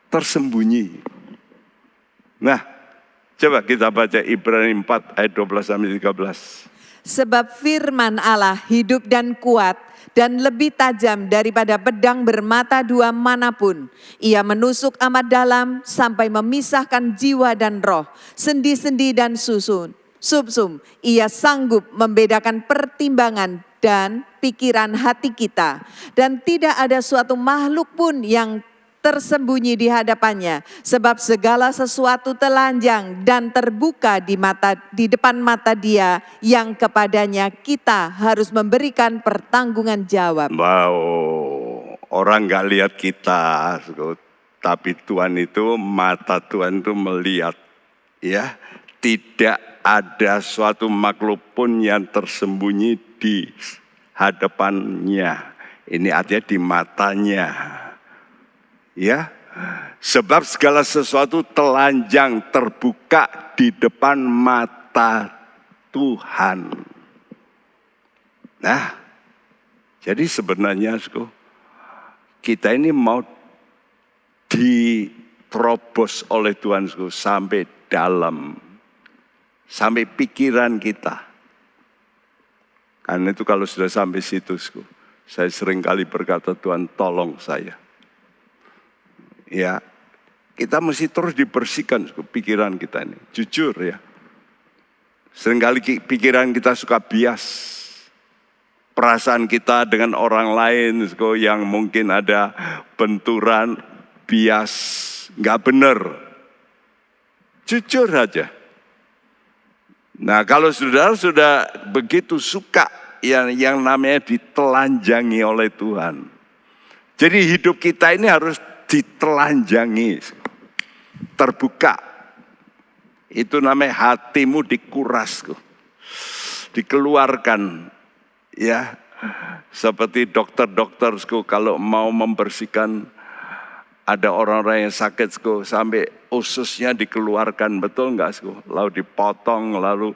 S2: tersembunyi. Nah, coba kita baca Ibrani 4 ayat 12-13.
S3: Sebab firman Allah hidup dan kuat dan lebih tajam daripada pedang bermata 2 manapun. Ia menusuk amat dalam sampai memisahkan jiwa dan roh, sendi-sendi dan sumsum. Ia sanggup membedakan pertimbangan dan pikiran hati kita. Dan tidak ada suatu makhluk pun yang tersembunyi di hadapannya, sebab segala sesuatu telanjang dan terbuka di depan mata Dia yang kepadanya kita harus memberikan pertanggungan jawab.
S2: Wow, orang nggak lihat kita, tapi Tuhan itu, mata Tuhan itu melihat. Ya, tidak ada suatu makhluk pun yang tersembunyi di hadapannya. Ini artinya di matanya. Ya, sebab segala sesuatu telanjang terbuka di depan mata Tuhan. Nah, jadi sebenarnya kita ini mau diterobos oleh Tuhan sampai dalam, sampai pikiran kita. Karena itu kalau sudah sampai situ, saya sering kali berkata, Tuhan tolong saya. Ya, kita mesti terus dibersihkan pikiran kita ini. Jujur ya. Seringkali pikiran kita suka bias. Perasaan kita dengan orang lain yang mungkin ada benturan, bias, nggak benar. Jujur aja. Nah, kalau saudara sudah begitu suka yang namanya ditelanjangi oleh Tuhan. Jadi hidup kita ini harus ditelanjangi, terbuka. Itu namanya hatimu dikuras, dikeluarkan. Ya, seperti dokter-dokter kalau mau membersihkan, ada orang-orang yang sakit sampai ususnya dikeluarkan, betul nggak? Lalu dipotong, lalu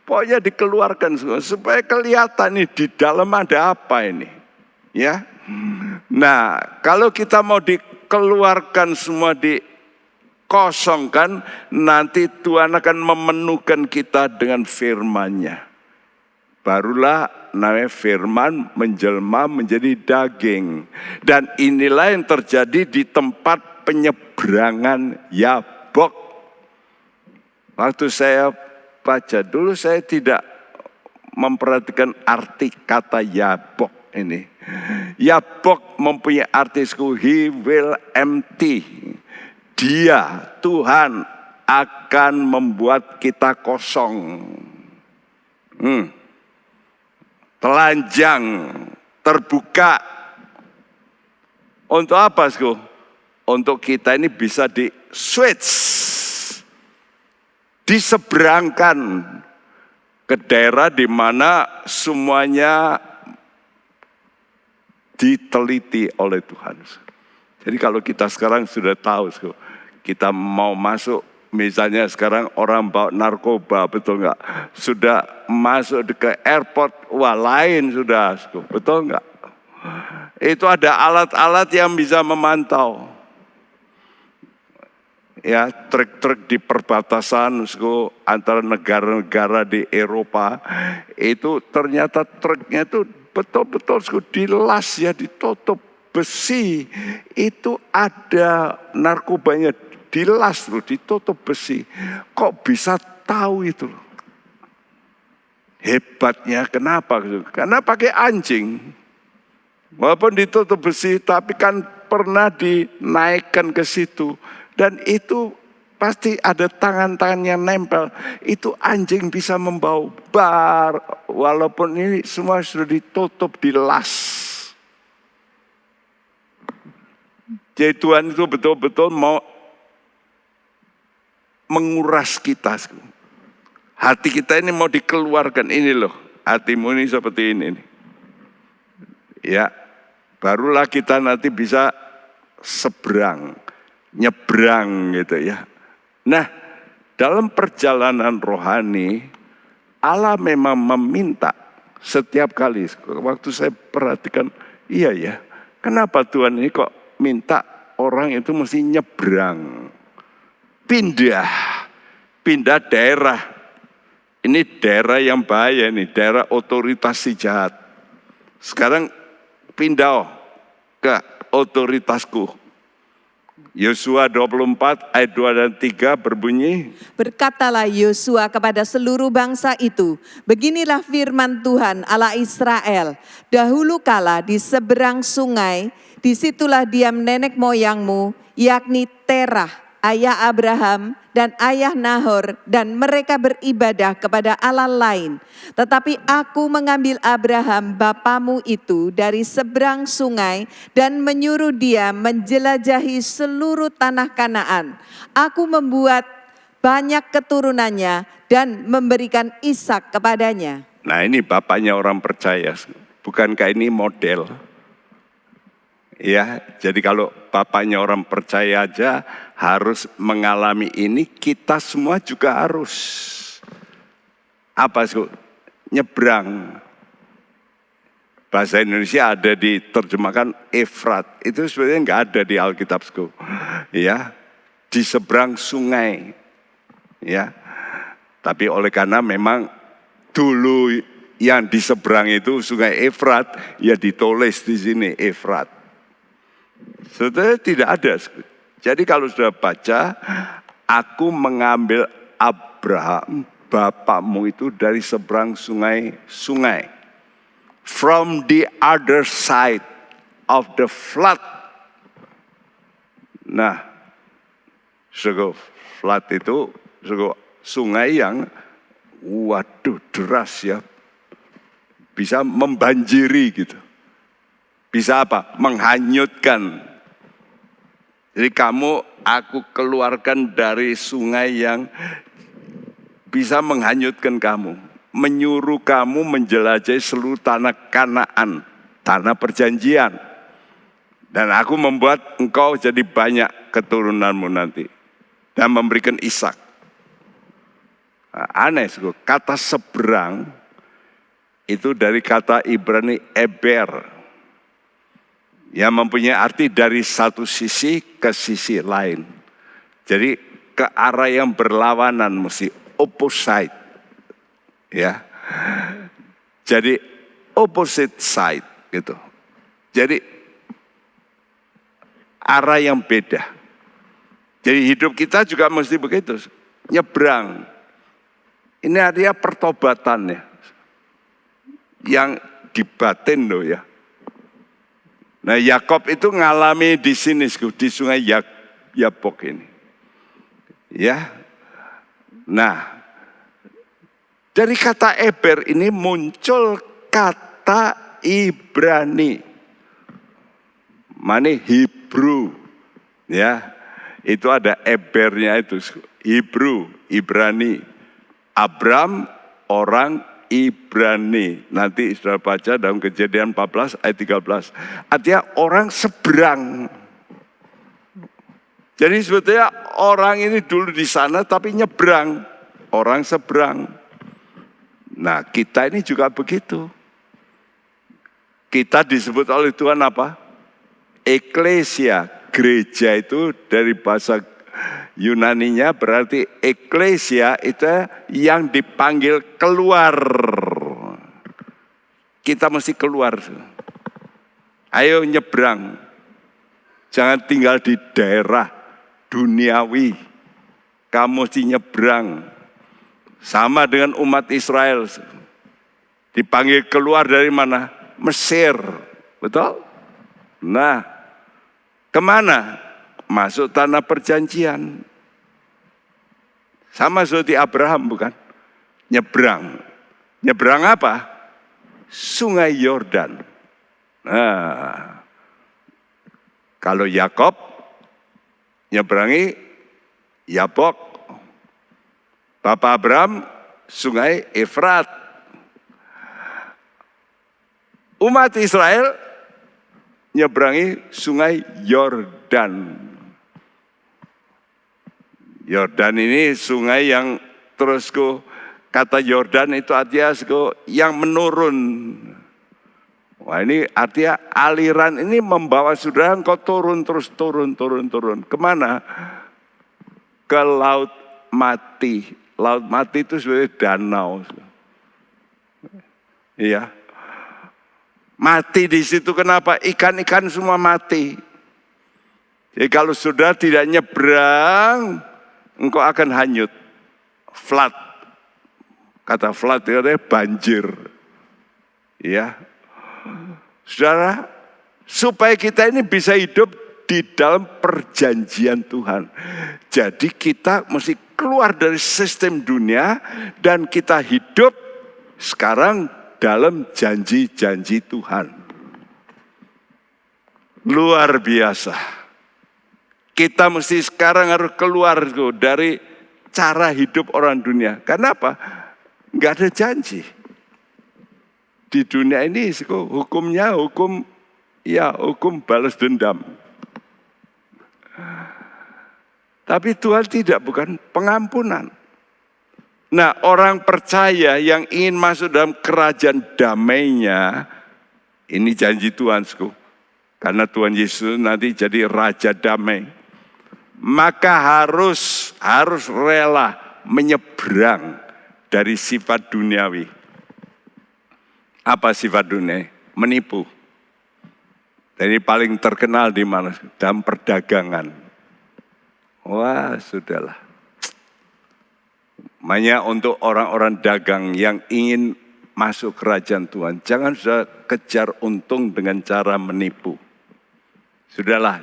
S2: pokoknya dikeluarkan supaya kelihatan nih di dalam ada apa ini. Ya, nah kalau kita mau dikeluarkan semua, dikosongkan, nanti Tuhan akan memenuhkan kita dengan firman-Nya. Barulah namanya firman menjelma menjadi daging. Dan inilah yang terjadi di tempat penyeberangan Yabok. Waktu saya baca dulu, saya tidak memperhatikan arti kata Yabok ini. Yabok mempunyai arti he will empty. Dia, Tuhan akan membuat kita kosong. Telanjang, terbuka. Untuk apa, Untuk kita ini bisa di-switch, diseberangkan ke daerah di mana semuanya diteliti oleh Tuhan. Jadi kalau kita sekarang sudah tahu, kita mau masuk, misalnya sekarang orang bawa narkoba, betul nggak? Sudah masuk ke airport, wah lain sudah, betul nggak? Itu ada alat-alat yang bisa memantau. Ya, truk-truk di perbatasan antara negara-negara di Eropa, itu ternyata truknya itu betul-betul dilas ya, ditutup besi. Itu ada narkobanya, dilas ditutup besi. Kok bisa tahu itu? Hebatnya kenapa? Karena pakai anjing. Walaupun ditutup besi, tapi kan pernah dinaikkan ke situ. Dan itu pasti ada tangan-tangan yang nempel. Itu anjing bisa membawa bar. Walaupun ini semua sudah ditutup, dilas. Jadi Tuhan itu betul-betul mau menguras kita. Hati kita ini mau dikeluarkan. Ini loh, hatimu ini seperti ini. Ya, barulah kita nanti bisa seberang. Nyebrang gitu ya. Nah, dalam perjalanan rohani, Allah memang meminta setiap kali. Waktu saya perhatikan, iya ya, kenapa Tuhan ini kok minta orang itu mesti nyebrang. Pindah daerah. Ini daerah yang bahaya nih, daerah otoritas si jahat. Sekarang pindah ke otoritasku. Yosua 24 ayat 2 dan 3 berbunyi,
S3: Berkatalah Yosua kepada seluruh bangsa itu, beginilah firman Tuhan Allah Israel, dahulu kala di seberang sungai, disitulah diam nenek moyangmu, yakni Terah, ayah Abraham dan ayah Nahor, dan mereka beribadah kepada Allah lain. Tetapi aku mengambil Abraham bapamu itu dari seberang sungai dan menyuruh dia menjelajahi seluruh tanah Kanaan. Aku membuat banyak keturunannya dan memberikan Ishak kepadanya.
S2: nah ini bapaknya orang percaya, bukankah ini model? Ya, jadi kalau bapaknya orang percaya aja harus mengalami ini, kita semua juga harus. Apa sih? Nyebrang. Bahasa Indonesia ada diterjemahkan Efrat. Itu sebenarnya nggak ada di Alkitab. Ya, di seberang sungai. Ya, tapi oleh karena memang dulu yang di seberang itu sungai Efrat, ya ditulis di sini Efrat. Sebenarnya tidak ada. Jadi kalau sudah baca, aku mengambil Abraham, bapakmu itu dari seberang sungai. From the other side of the flood. Nah, flood itu sungai yang waduh deras ya. Bisa membanjiri gitu. Bisa apa? Menghanyutkan. Jadi aku keluarkan dari sungai yang bisa menghanyutkan kamu. Menyuruh kamu menjelajahi seluruh tanah Kanaan, tanah perjanjian. Dan aku membuat engkau jadi banyak keturunanmu nanti. Dan memberikan Ishak. Nah, aneh, kata seberang itu dari kata Ibrani eber. Yang mempunyai arti dari satu sisi ke sisi lain. Jadi ke arah yang berlawanan, mesti opposite. Ya. Jadi opposite side gitu. Jadi arah yang beda. Jadi hidup kita juga mesti begitu, nyebrang. Ini artinya pertobatannya. Yang di batin loh ya. Nah Yakob itu ngalami di sini, di sungai Yabok ini. Ya. Nah, dari kata Eber ini muncul kata Ibrani. Mana Hebrew. Ya. Itu ada Ebernya itu. Hebrew, Ibrani. Abram orang Ibrani. Nanti sudah baca dalam Kejadian 14 ayat 13. Artinya orang seberang. Jadi sebetulnya orang ini dulu di sana tapi nyebrang. Orang seberang. Nah kita ini juga begitu. Kita disebut oleh Tuhan apa? Eklesia. Gereja itu dari bahasa Yunaninya berarti eklesia itu yang dipanggil keluar. Kita mesti keluar. Ayo nyebrang. Jangan tinggal di daerah duniawi. Kamu mesti nyebrang. Sama dengan umat Israel. Dipanggil keluar dari mana? Mesir. Betul? Nah, kemana? Masuk tanah perjanjian. Sama seperti Abraham bukan? Nyebrang. Nyebrang apa? Sungai Yordan. Nah, kalau Yakob nyebrangi Yabok. Bapak Abraham sungai Efrat. Umat Israel nyebrangi sungai Yordan. Yordan ini sungai yang terus kata Yordan itu artinya yang menurun. Wah ini artinya aliran ini membawa saudara engkau turun terus turun. Kemana? Ke laut mati. Laut mati itu sebenarnya danau. Iya. Mati di situ kenapa? Ikan-ikan semua mati. Jadi kalau saudara tidak nyebrang, engkau akan hanyut. Flood. Kata flood itu artinya banjir. Ya. Saudara, supaya kita ini bisa hidup di dalam perjanjian Tuhan. Jadi kita mesti keluar dari sistem dunia dan kita hidup sekarang dalam janji-janji Tuhan. Luar biasa. Kita mesti sekarang harus keluar dari cara hidup orang dunia. Karena apa? Enggak ada janji. Di dunia ini hukumnya hukum balas dendam. Tapi Tuhan tidak, bukan pengampunan. Nah, orang percaya yang ingin masuk dalam kerajaan damainya, ini janji Tuhan. Karena Tuhan Yesus nanti jadi Raja Damai. Maka harus rela menyeberang dari sifat duniawi. Apa sifat dunia? Menipu. Jadi paling terkenal di mana? Dalam perdagangan. Wah, sudahlah. Makanya untuk orang-orang dagang yang ingin masuk kerajaan Tuhan, jangan sudah kejar untung dengan cara menipu. Sudahlah.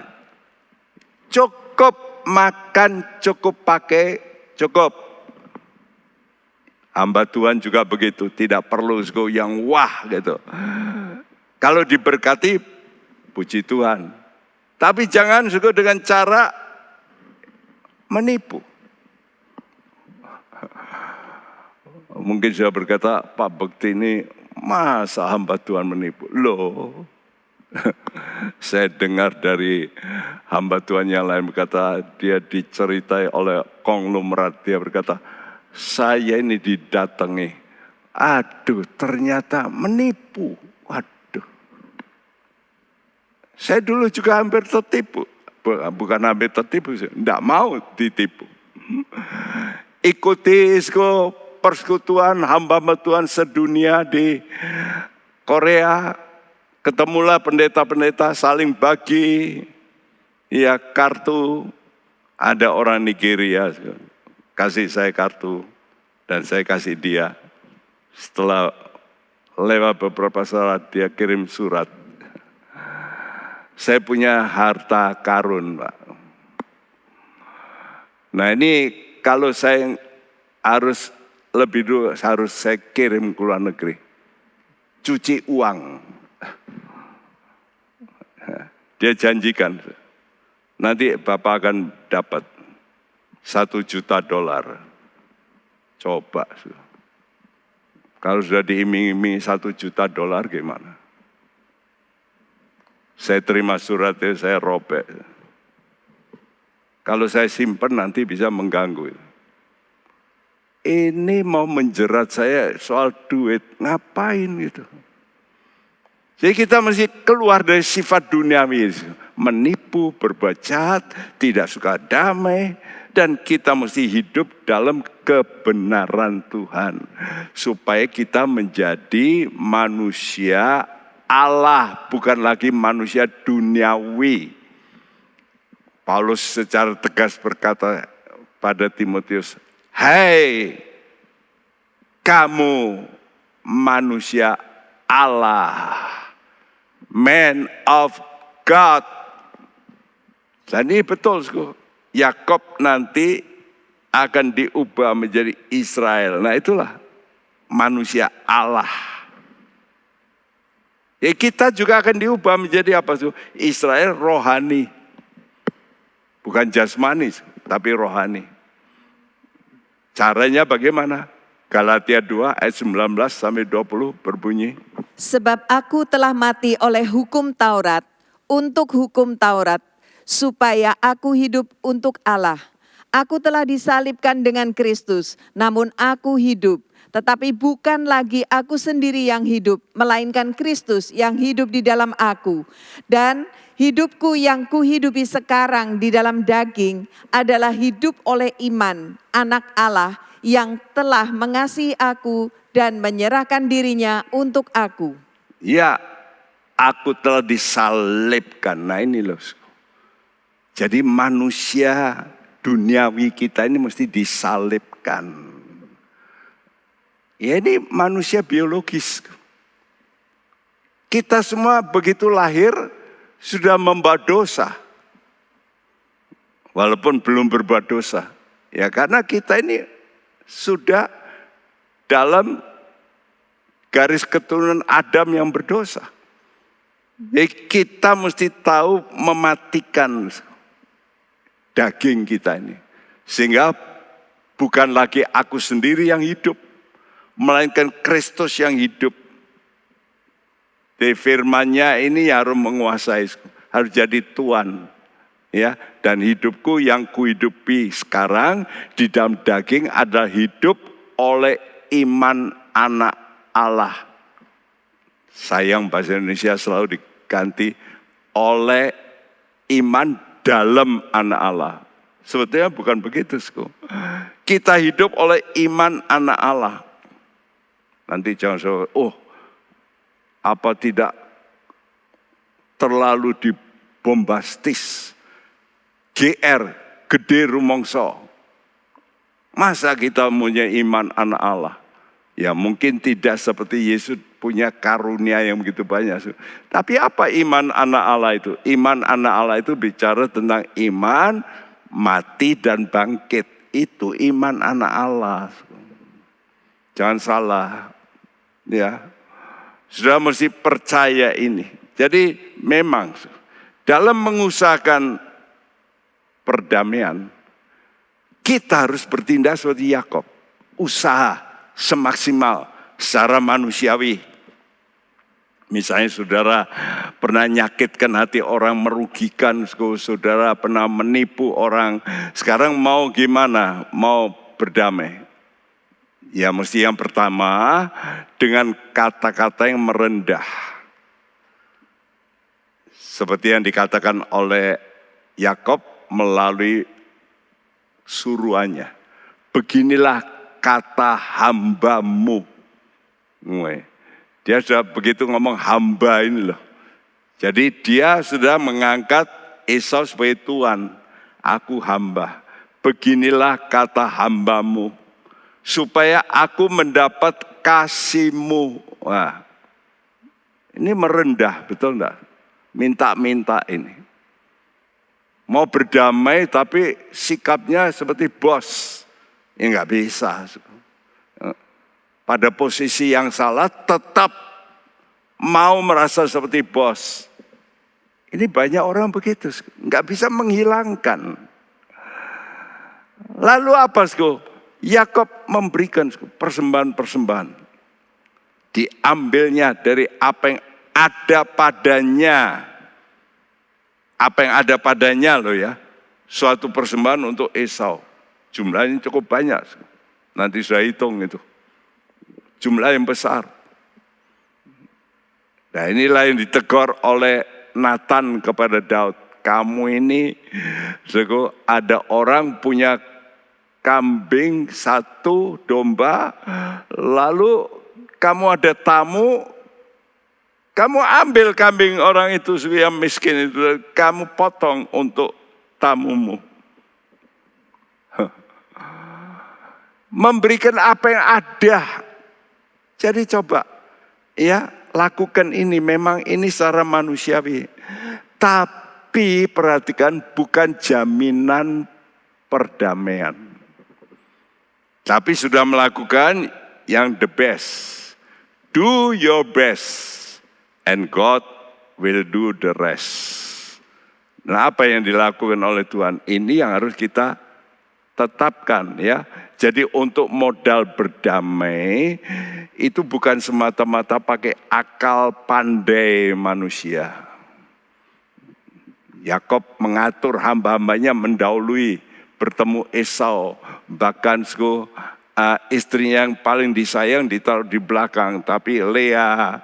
S2: Cukup makan, cukup pakai, cukup. Hamba Tuhan juga begitu, tidak perlu yang wah gitu. Kalau diberkati, puji Tuhan. Tapi jangan dengan cara menipu. Mungkin sudah berkata, Pak Bekti ini masa hamba Tuhan menipu? Loh. Saya dengar dari hamba Tuhan yang lain berkata, dia diceritai oleh konglomerat, dia berkata, saya ini didatangi, aduh ternyata menipu, waduh. Saya dulu juga hampir tertipu, bukan hampir tertipu, tidak mau ditipu. Ikuti persekutuan hamba Tuhan sedunia di Korea. Ketemulah pendeta-pendeta saling bagi kartu. Ada orang Nigeria kasih saya kartu dan saya kasih dia. Setelah lewat beberapa saat dia kirim surat. Saya punya harta karun, Pak. Nah ini kalau saya harus lebih dulu harus saya kirim ke luar negeri. Cuci uang. Dia janjikan, nanti Bapak akan dapat $1 juta. Coba. Kalau sudah diiming-iming $1 juta gimana? Saya terima suratnya, saya robek. Kalau saya simpen nanti bisa mengganggu. Ini mau menjerat saya soal duit, ngapain gitu? Jadi kita mesti keluar dari sifat duniawi, menipu, berbuat jahat, tidak suka damai, dan kita mesti hidup dalam kebenaran Tuhan. Supaya kita menjadi manusia Allah, bukan lagi manusia duniawi. Paulus secara tegas berkata pada Timotius, "Hai kamu manusia Allah, man of God." Dan ini betul, Yakob nanti akan diubah menjadi Israel. Nah itulah manusia Allah. Ya kita juga akan diubah menjadi apa? Israel rohani. Bukan jasmani, tapi rohani. Caranya bagaimana? Galatia 2 ayat 19 sampai 20 berbunyi.
S3: Sebab aku telah mati oleh hukum Taurat, untuk hukum Taurat, supaya aku hidup untuk Allah. Aku telah disalibkan dengan Kristus, namun aku hidup. Tetapi bukan lagi aku sendiri yang hidup, melainkan Kristus yang hidup di dalam aku. Dan hidupku yang kuhidupi sekarang di dalam daging adalah hidup oleh iman Anak Allah yang telah mengasihi aku dan menyerahkan dirinya untuk aku.
S2: Ya, aku telah disalibkan. Nah ini loh. Jadi manusia duniawi kita ini mesti disalibkan. Ya ini manusia biologis. Kita semua begitu lahir sudah membawa dosa. Walaupun belum berbuat dosa. Ya karena kita ini sudah dalam garis keturunan Adam yang berdosa. Kita mesti tahu mematikan daging kita ini. Sehingga bukan lagi aku sendiri yang hidup, melainkan Kristus yang hidup. Di firman-Nya ini harus menguasai, harus jadi Tuhan. Ya, dan hidupku yang kuhidupi sekarang di dalam daging adalah hidup oleh iman anak Allah. Sayang bahasa Indonesia selalu diganti oleh iman dalam anak Allah. Sebetulnya bukan begitu. Kita hidup oleh iman anak Allah. Nanti jangan so, apa tidak terlalu dibombastis. GR, gede rumongso. Masa kita punya iman anak Allah? Ya mungkin tidak seperti Yesus punya karunia yang begitu banyak. Tapi apa iman anak Allah itu? Iman anak Allah itu bicara tentang iman, mati dan bangkit. Itu iman anak Allah. Jangan salah. Ya, sudah mesti percaya ini. Jadi memang dalam mengusahakan perdamaian, kita harus bertindak seperti Yakob. Usaha semaksimal secara manusiawi. Misalnya saudara pernah nyakitkan hati orang, merugikan saudara, pernah menipu orang. Sekarang mau gimana? Mau berdamai. Ya mesti yang pertama dengan kata-kata yang merendah. Seperti yang dikatakan oleh Yakob melalui suruhannya. Beginilah kata hambamu. Dia sudah begitu ngomong hamba ini loh. Jadi dia sudah mengangkat Esau sebagai Tuhan. Aku hamba. Beginilah kata hambamu. Supaya aku mendapat kasihmu. Wah, ini merendah, betul enggak? Minta-minta ini. Mau berdamai tapi sikapnya seperti bos. Ya enggak bisa. Pada posisi yang salah tetap mau merasa seperti bos. Ini banyak orang begitu. Enggak bisa menghilangkan. Lalu apa? Yakob memberikan persembahan-persembahan. Diambilnya dari apa yang ada padanya. Apa yang ada padanya loh ya. Suatu persembahan untuk Esau. Jumlahnya cukup banyak. Nanti saya hitung itu. Jumlah yang besar. Nah inilah yang ditegur oleh Nathan kepada Daud. Kamu ini, ada orang punya kambing satu, domba. Lalu kamu ada tamu. Kamu ambil kambing orang itu yang miskin itu, kamu potong untuk tamumu. Memberikan apa yang ada. Jadi coba ya lakukan ini, memang ini secara manusiawi. Tapi perhatikan bukan jaminan perdamaian. Tapi sudah melakukan yang the best. Do your best. And God will do the rest. Nah apa yang dilakukan oleh Tuhan? Ini yang harus kita tetapkan ya. Jadi untuk modal berdamai itu bukan semata-mata pakai akal pandai manusia. Yakob mengatur hamba-hambanya mendahului bertemu Esau. Bahkan istrinya yang paling disayang ditaruh di belakang. Tapi Lea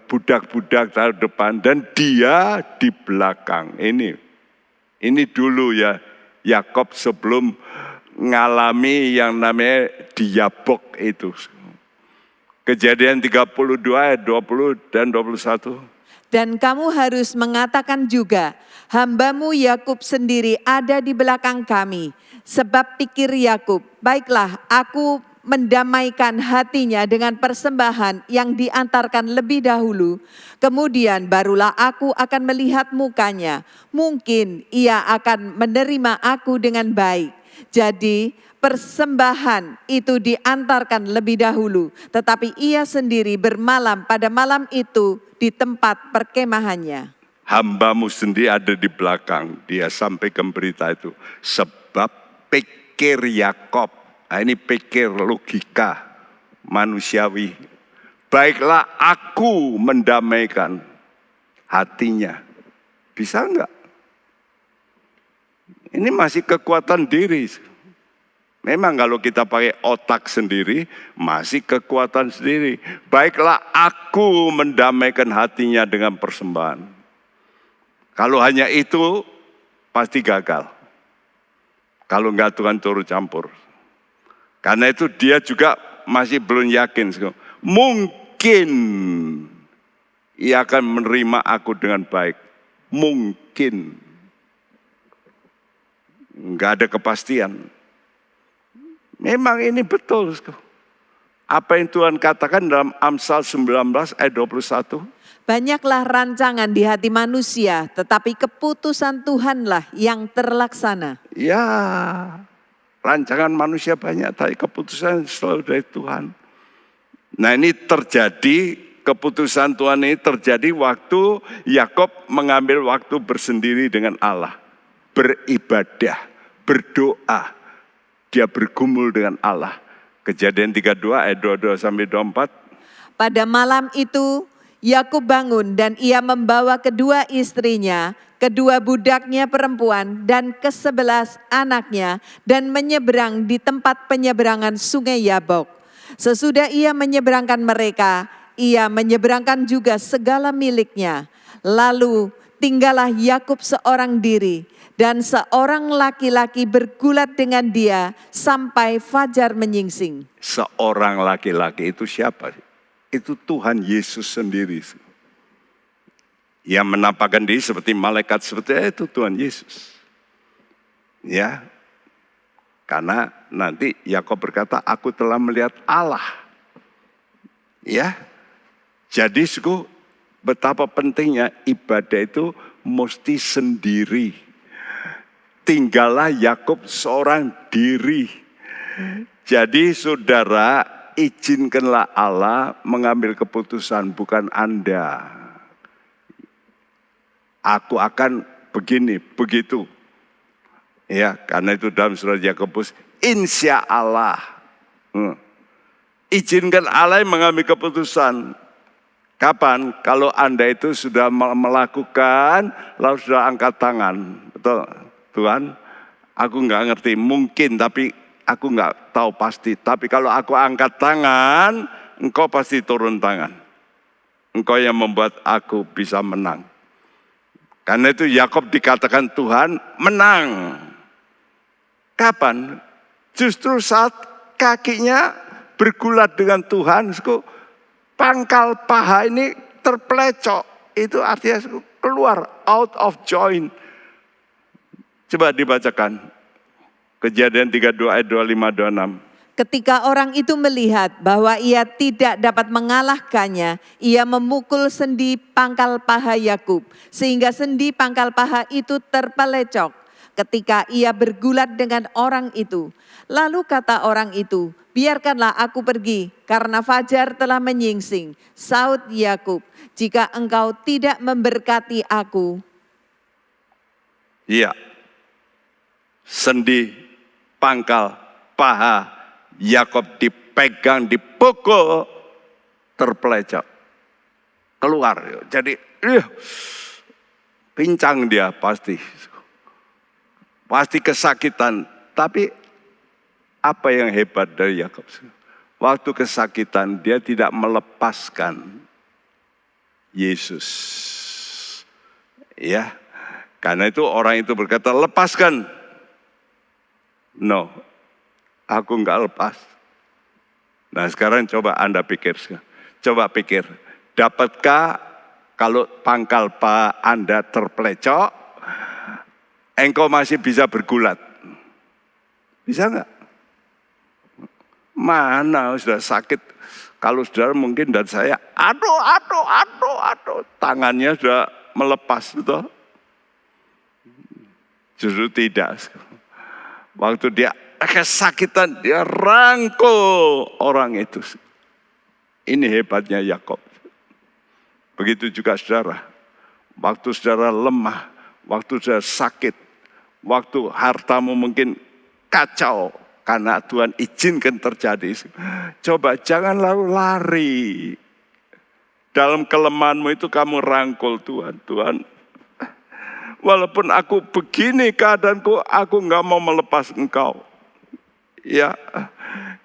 S2: budak-budak taruh depan dan dia di belakang. Ini dulu ya Yakob sebelum ngalami yang namanya diabok itu. Kejadian 32 ayat 20 dan 21.
S3: Dan kamu harus mengatakan juga, hambamu Yakub sendiri ada di belakang kami. Sebab pikir Yakub, baiklah aku mendamaikan hatinya dengan persembahan yang diantarkan lebih dahulu. Kemudian barulah aku akan melihat mukanya. Mungkin ia akan menerima aku dengan baik. Jadi persembahan itu diantarkan lebih dahulu, tetapi ia sendiri bermalam pada malam itu di tempat perkemahannya.
S2: Hambamu sendiri ada di belakang. Dia sampaikan berita itu. Sebab pikir Yakob. Nah, ini pikir logika manusiawi. Baiklah aku mendamaikan hatinya. Bisa enggak? Ini masih kekuatan diri. Memang kalau kita pakai otak sendiri, masih kekuatan sendiri. Baiklah aku mendamaikan hatinya dengan persembahan. Kalau hanya itu, pasti gagal. Kalau enggak Tuhan turut campur. Karena itu dia juga masih belum yakin. Mungkin ia akan menerima aku dengan baik. Mungkin. Enggak ada kepastian. Memang ini betul. Apa yang Tuhan katakan dalam Amsal 19 ayat 21.
S3: Banyaklah rancangan di hati manusia, tetapi keputusan Tuhanlah yang terlaksana.
S2: Ya, rancangan manusia banyak, tapi keputusan selalu dari Tuhan. Nah ini terjadi, keputusan Tuhan ini terjadi waktu Yakob mengambil waktu bersendiri dengan Allah. Beribadah, berdoa. Dia bergumul dengan Allah. Kejadian 32 ayat 22 sampai 24.
S3: Pada malam itu Yakub bangun dan ia membawa kedua istrinya, kedua budaknya perempuan dan ke-11 anaknya dan menyeberang di tempat penyeberangan sungai Yabok. Sesudah ia menyeberangkan mereka, ia menyeberangkan juga segala miliknya. Lalu tinggallah Yakub seorang diri. Dan seorang laki-laki bergulat dengan dia sampai fajar menyingsing.
S2: Seorang laki-laki itu siapa? Itu Tuhan Yesus sendiri. Yang menampakkan diri seperti malaikat seperti itu Tuhan Yesus. Ya, karena nanti Yakob berkata, aku telah melihat Allah. Ya, jadi suku betapa pentingnya ibadah itu mesti sendiri. Tinggallah Yakub seorang diri. Jadi saudara, izinkanlah Allah mengambil keputusan, bukan Anda. Aku akan begini, begitu. Ya, karena itu dalam surat Yakobus, insya Allah. Izinkan Allah yang mengambil keputusan. Kapan? Kalau Anda itu sudah melakukan, lalu sudah angkat tangan. Betul? Tuhan, aku enggak ngerti, mungkin tapi aku enggak tahu pasti. Tapi kalau aku angkat tangan, engkau pasti turun tangan. Engkau yang membuat aku bisa menang. Karena itu Yakob dikatakan Tuhan menang. Kapan? Justru saat kakinya bergulat dengan Tuhan, pangkal paha ini terpelecok. Itu artinya keluar, out of joint. Coba dibacakan. Kejadian 32 ayat 25, 26.
S3: Ketika orang itu melihat bahwa ia tidak dapat mengalahkannya, ia memukul sendi pangkal paha Yakub, sehingga sendi pangkal paha itu terpelecok. Ketika ia bergulat dengan orang itu, lalu kata orang itu, biarkanlah aku pergi, karena fajar telah menyingsing. Saud Yakub, jika engkau tidak memberkati aku.
S2: Iya. Sendi pangkal paha Yakob dipegang, dipukul, terpelecok. Keluar. Jadi pincang dia pasti. Pasti kesakitan. Tapi apa yang hebat dari Yakob? Waktu kesakitan dia tidak melepaskan Yesus. Ya. Karena itu orang itu berkata, lepaskan. No, aku enggak lepas. Nah sekarang coba Anda pikir. Coba pikir, dapatkah kalau pangkal Anda terpelecok, engkau masih bisa bergulat. Bisa enggak? Mana sudah sakit. Kalau saudara mungkin dan saya, aduh, tangannya sudah melepas, betul? Justru tidak. Waktu dia kesakitan, dia rangkul orang itu. Ini hebatnya Yakob. Begitu juga saudara. Waktu saudara lemah, waktu saudara sakit, waktu hartamu mungkin kacau, karena Tuhan izinkan terjadi. Coba jangan lalu lari. Dalam kelemahanmu itu kamu rangkul Tuhan. Tuhan, walaupun aku begini keadaanku, aku enggak mau melepas engkau. Ya,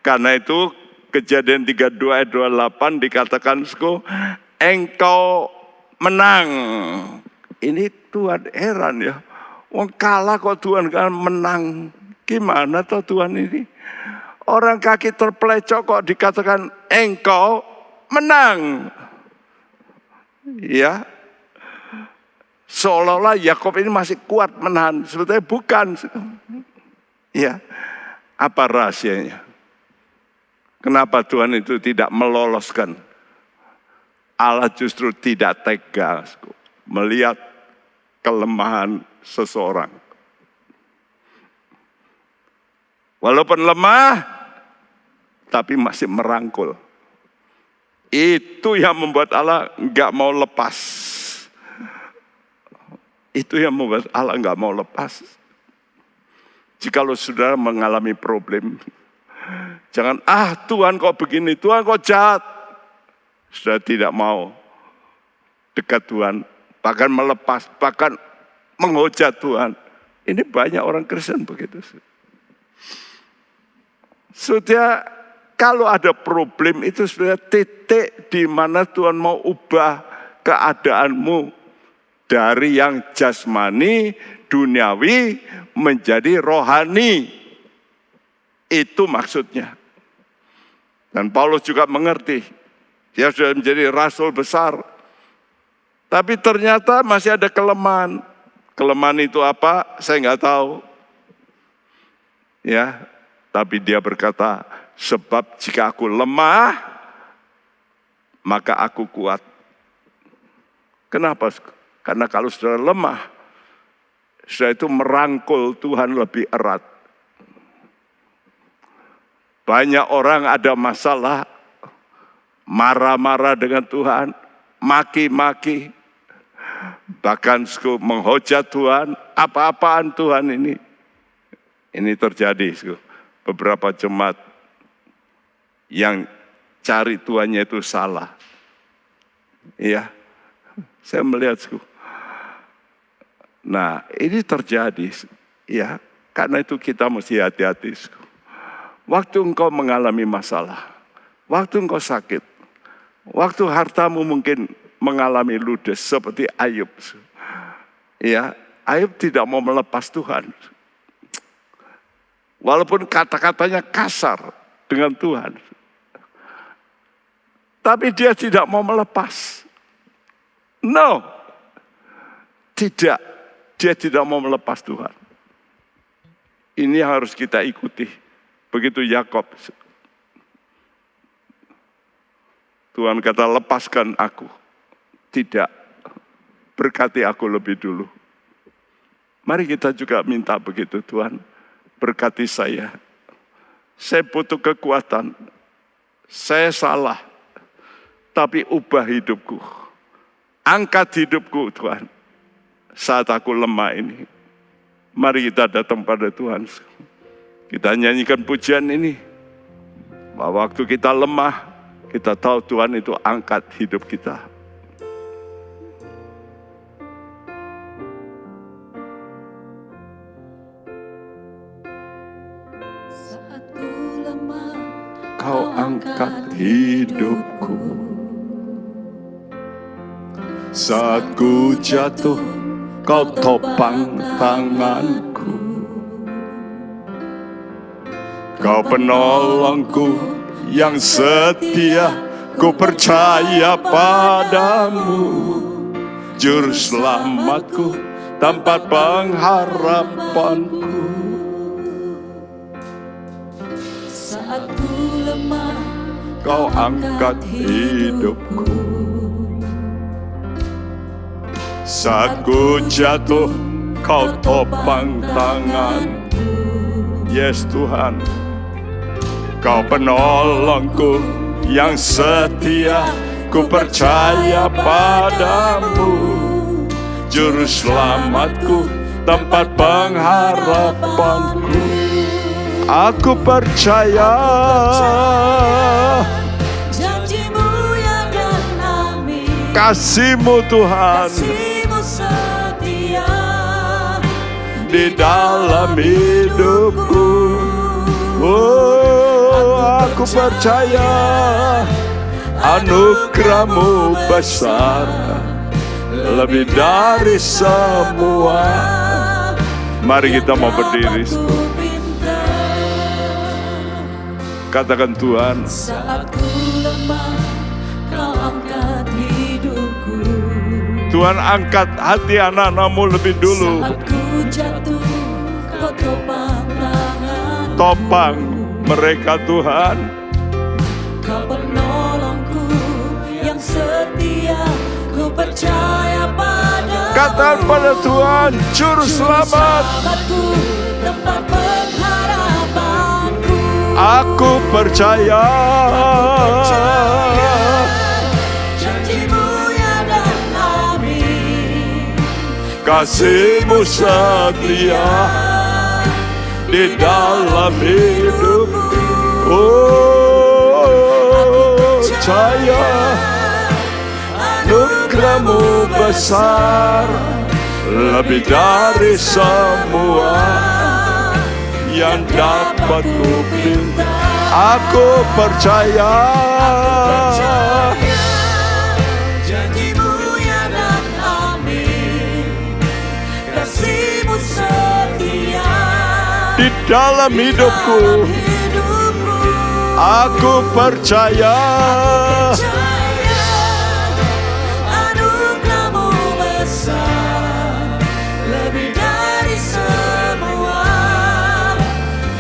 S2: karena itu Kejadian 32 ayat 28 dikatakan, engkau menang. Ini Tuhan heran ya. Wong kalah kok Tuhan kan menang. Gimana toh Tuhan ini? Orang kaki terpelecok kok dikatakan engkau menang. Ya. Seolah-olah Yakob ini masih kuat menahan. Sebetulnya bukan. Ya. Apa rahasianya? Kenapa Tuhan itu tidak meloloskan? Allah justru tidak tega melihat kelemahan seseorang. Walaupun lemah, tapi masih merangkul. Itu yang membuat Allah enggak mau lepas. Itu yang membuat Allah enggak mau lepas. Jikalau saudara mengalami problem, jangan, Tuhan kok begini, Tuhan kok jahat. Sudah tidak mau dekat Tuhan, bahkan melepas, bahkan menghujat Tuhan. Ini banyak orang Kristen begitu. Sudah, kalau ada problem itu sudah titik di mana Tuhan mau ubah keadaanmu dari yang jasmani, duniawi menjadi rohani. Itu maksudnya. Dan Paulus juga mengerti. Dia sudah menjadi rasul besar. Tapi ternyata masih ada kelemahan. Kelemahan itu apa? Saya nggak tahu. Ya, tapi dia berkata, sebab jika aku lemah, maka aku kuat. Kenapa? Karena kalau sudah lemah, sudah itu merangkul Tuhan lebih erat. Banyak orang ada masalah, marah-marah dengan Tuhan, maki-maki, bahkan menghujat Tuhan, apa-apaan Tuhan ini. Ini terjadi, beberapa jemaat yang cari Tuhannya itu salah. Iya, saya melihat. Nah, ini terjadi, ya, karena itu kita mesti hati-hati. Waktu engkau mengalami masalah, waktu engkau sakit, waktu hartamu mungkin mengalami ludes seperti Ayub. Ya, Ayub tidak mau melepas Tuhan. Walaupun kata-katanya kasar dengan Tuhan. Tapi dia tidak mau melepas. No. Tidak. Dia tidak mau melepas Tuhan. Ini harus kita ikuti. Begitu Yakob. Tuhan kata, lepaskan aku. Tidak. Berkati aku lebih dulu. Mari kita juga minta begitu, Tuhan. Berkati saya. Saya butuh kekuatan. Saya salah. Tapi ubah hidupku. Angkat hidupku, Tuhan. Saat aku lemah ini. Mari kita datang pada Tuhan. Kita nyanyikan pujian ini. Bahwa waktu kita lemah, kita tahu Tuhan itu angkat hidup kita.
S1: Saat ku lemah,
S2: Kau angkat hidupku. Saat ku jatuh, Kau topang tanganku. Kau penolongku yang setia, ku percaya padamu. Juru selamatku, tempat pengharapanku.
S1: Saat ku lemah,
S2: Kau angkat hidupku. Saat ku jatuh, Kau topang tanganku. Yes Tuhan, Kau penolongku yang setia, ku percaya padamu. Juru selamatku, tempat pengharapanku. Aku percaya
S1: janji-Mu ya dan amin.
S2: kasih-Mu Tuhan
S1: Kasih-Mu setia
S2: di dalam hidupku. Oh, aku percaya anugerah-Mu besar, lebih dari semua. Mari kita mau berdiri. Katakan Tuhan,
S1: saat ku lemah, Kau angkat hidupku.
S2: Tuhan angkat hati anak-anak-Mu lebih dulu.
S1: Saat ku jatuh, Kau topang tangan.
S2: Topang mereka Tuhan.
S1: Kau penolongku yang setia, ku percaya padamu.
S2: Katakan pada Tuhan, Juru Selamat.
S1: Selamatku, tempat pengharapanku.
S2: Aku percaya
S1: janji-Mu ya dan amin.
S2: kasih-Mu setia di dalam hidupku. Oh, percaya anugerah-Mu besar, lebih dari semua yang dapat ku pinta. Aku percaya
S1: janji-Mu ya dan amin. Kasih-Mu setia
S2: di dalam hidupku. Aku percaya
S1: anugerah-Mu besar, lebih dari semua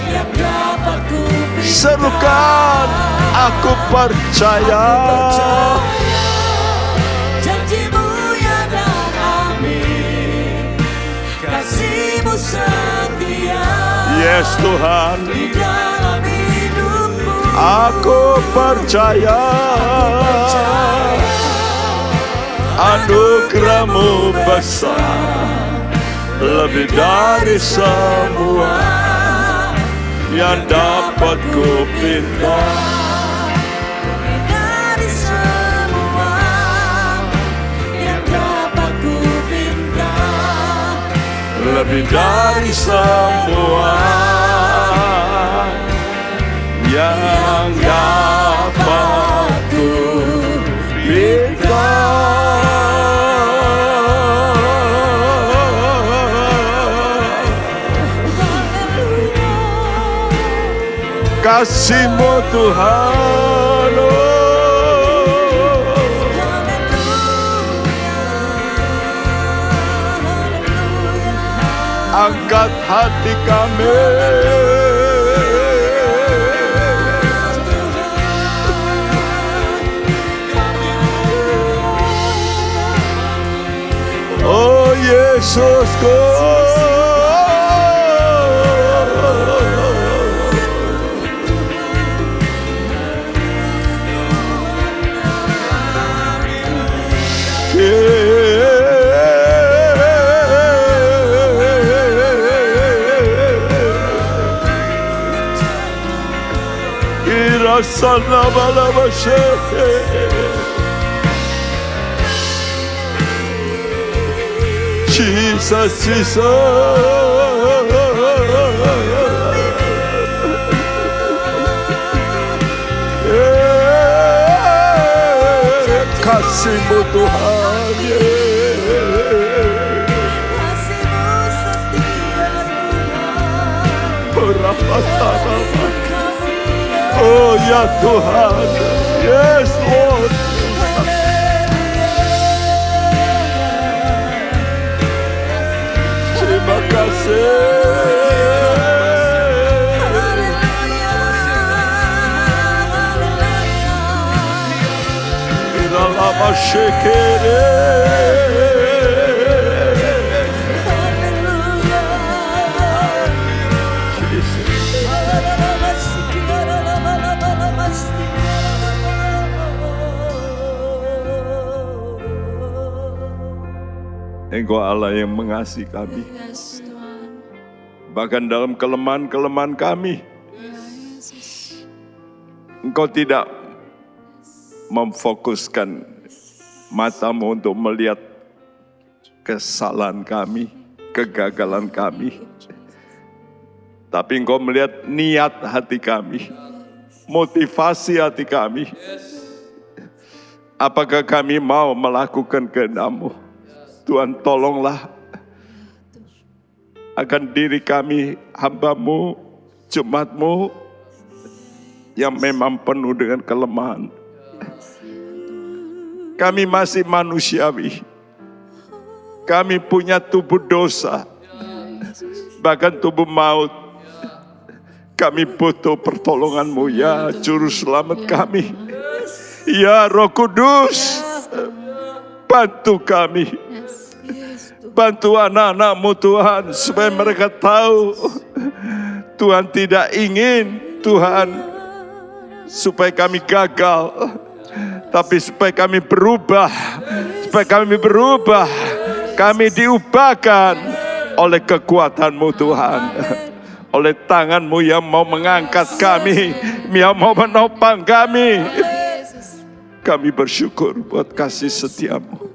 S1: yang dapat ku pinta.
S2: serukan, aku percaya
S1: Janji-Mu ya dan amin. Kasih-Mu setia
S2: yes Tuhan.
S1: di dalam hidupku.
S2: Aku percaya anugerah-Mu besar, lebih dari semua yang dapat ku pinta.
S1: Lebih dari semua yang dapat ku pinta.
S2: Lebih dari semua yang dapat ku pinta. Kasih-Mu Tuhan, angkat hati kami. Oh Yesusku, Jesus, Jesus. Kasih-Mu Tuhan,
S1: Kasih-Mu setia
S2: berapa tanah.
S1: Tuhan.
S2: Oh ya Tuhan, yes Lord. Engkau Allah yang mengasihi kami. Bahkan dalam kelemahan-kelemahan kami, Engkau tidak memfokuskan matamu untuk melihat kesalahan kami, kegagalan kami. Tapi Engkau melihat niat hati kami, motivasi hati kami. Apakah kami mau melakukan kehendak-Mu? Tuhan, tolonglah akan diri kami, hamba-Mu, jemaat-Mu yang memang penuh dengan kelemahan. Kami masih manusiawi. Kami punya tubuh dosa, bahkan tubuh maut. Kami butuh pertolongan-Mu, ya Juru Selamat kami. Ya Roh Kudus, bantu kami. Bantu anak-anak-Mu Tuhan, supaya mereka tahu Tuhan tidak ingin Tuhan supaya kami gagal, tapi supaya kami berubah. Kami diubahkan oleh kekuatan-Mu Tuhan, oleh tangan-Mu yang mau mengangkat kami, yang mau menopang kami. Kami bersyukur buat kasih setia-Mu.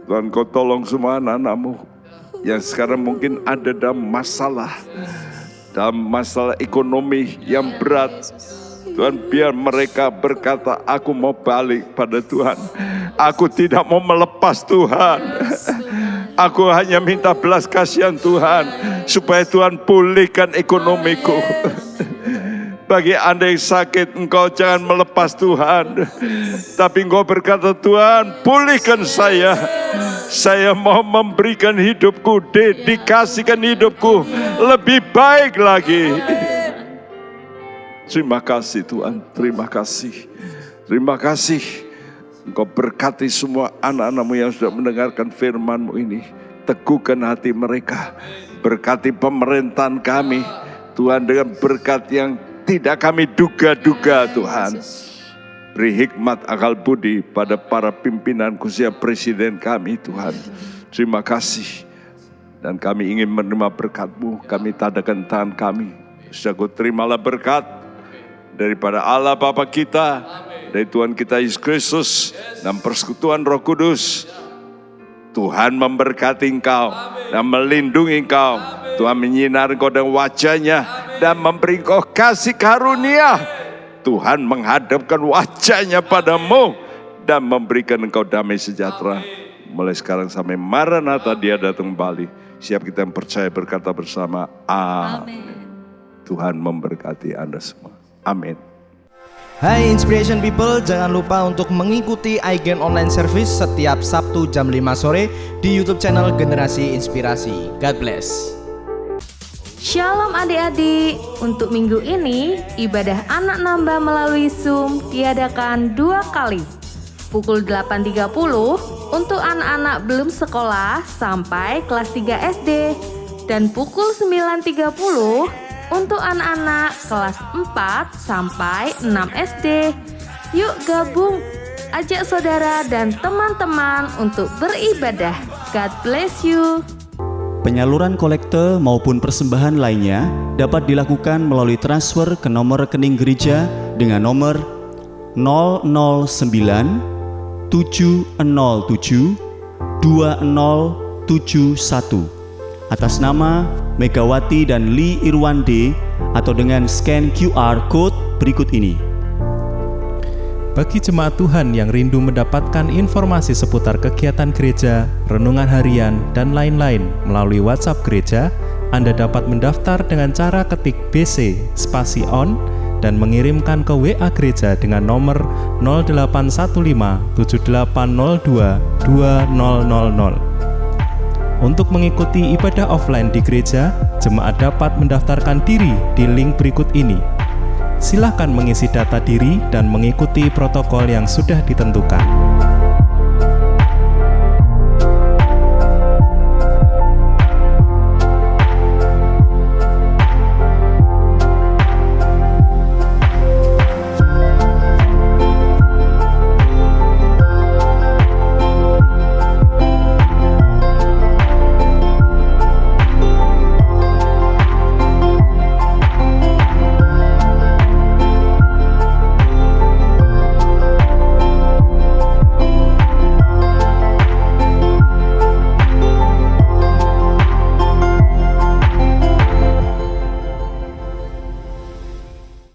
S2: Tuhan, Kau tolong semua anak-anak-Mu yang sekarang mungkin ada dalam masalah ekonomi yang berat. Tuhan, biar mereka berkata, aku mau balik pada Tuhan. Aku tidak mau melepas Tuhan. Aku hanya minta belas kasihan Tuhan, supaya Tuhan pulihkan ekonomiku. Bagi Anda yang sakit, engkau jangan melepas Tuhan. Tapi engkau berkata, Tuhan, pulihkan saya. Saya mau memberikan hidupku, dedikasikan hidupku lebih baik lagi. Terima kasih Tuhan, terima kasih. Terima kasih. Engkau berkati semua anak-anak-Mu yang sudah mendengarkan firman-Mu ini. Teguhkan hati mereka. Berkati pemerintahan kami, Tuhan, dengan berkat yang tidak kami duga-duga Tuhan. Beri hikmat akal budi pada para pimpinan khususnya presiden kami Tuhan. Terima kasih. Dan kami ingin menerima berkat-Mu. Kami tadakan tangan kami. Saudaraku, terimalah berkat daripada Allah Bapa kita, dari Tuhan kita Yesus Kristus, dan persekutuan Roh Kudus. Tuhan memberkati engkau dan melindungi engkau. Tuhan menyinari engkau dengan wajah-Nya dan memberi engkau kasih karunia. Tuhan menghadapkan wajah-Nya padamu dan memberikan engkau damai sejahtera. Mulai sekarang sampai Maranatha Dia datang kembali. Siap kita yang percaya berkata bersama, amin. Tuhan memberkati Anda semua. Amin.
S4: Hai Inspiration People, jangan lupa untuk mengikuti iGen Online Service setiap Sabtu jam 5 sore di YouTube channel Generasi Inspirasi. God bless.
S5: Shalom adik-adik, untuk minggu ini ibadah anak nambah melalui Zoom diadakan 2 kali. Pukul 8.30 untuk anak-anak belum sekolah sampai kelas 3 SD dan pukul 9.30 untuk anak-anak kelas 4 sampai 6 SD. Yuk gabung, ajak saudara dan teman-teman untuk beribadah. God bless you.
S6: Penyaluran kolekte maupun persembahan lainnya dapat dilakukan melalui transfer ke nomor rekening gereja dengan nomor 009 707 2071 atas nama Megawati dan Lee Irwande atau dengan scan QR Code berikut ini.
S7: Bagi jemaat Tuhan yang rindu mendapatkan informasi seputar kegiatan gereja, renungan harian, dan lain-lain melalui WhatsApp gereja, Anda dapat mendaftar dengan cara ketik BC spasi on dan mengirimkan ke WA gereja dengan nomor 0815 7802 2000. Untuk mengikuti ibadah offline di gereja, jemaat dapat mendaftarkan diri di link berikut ini. Silahkan mengisi data diri dan mengikuti protokol yang sudah ditentukan.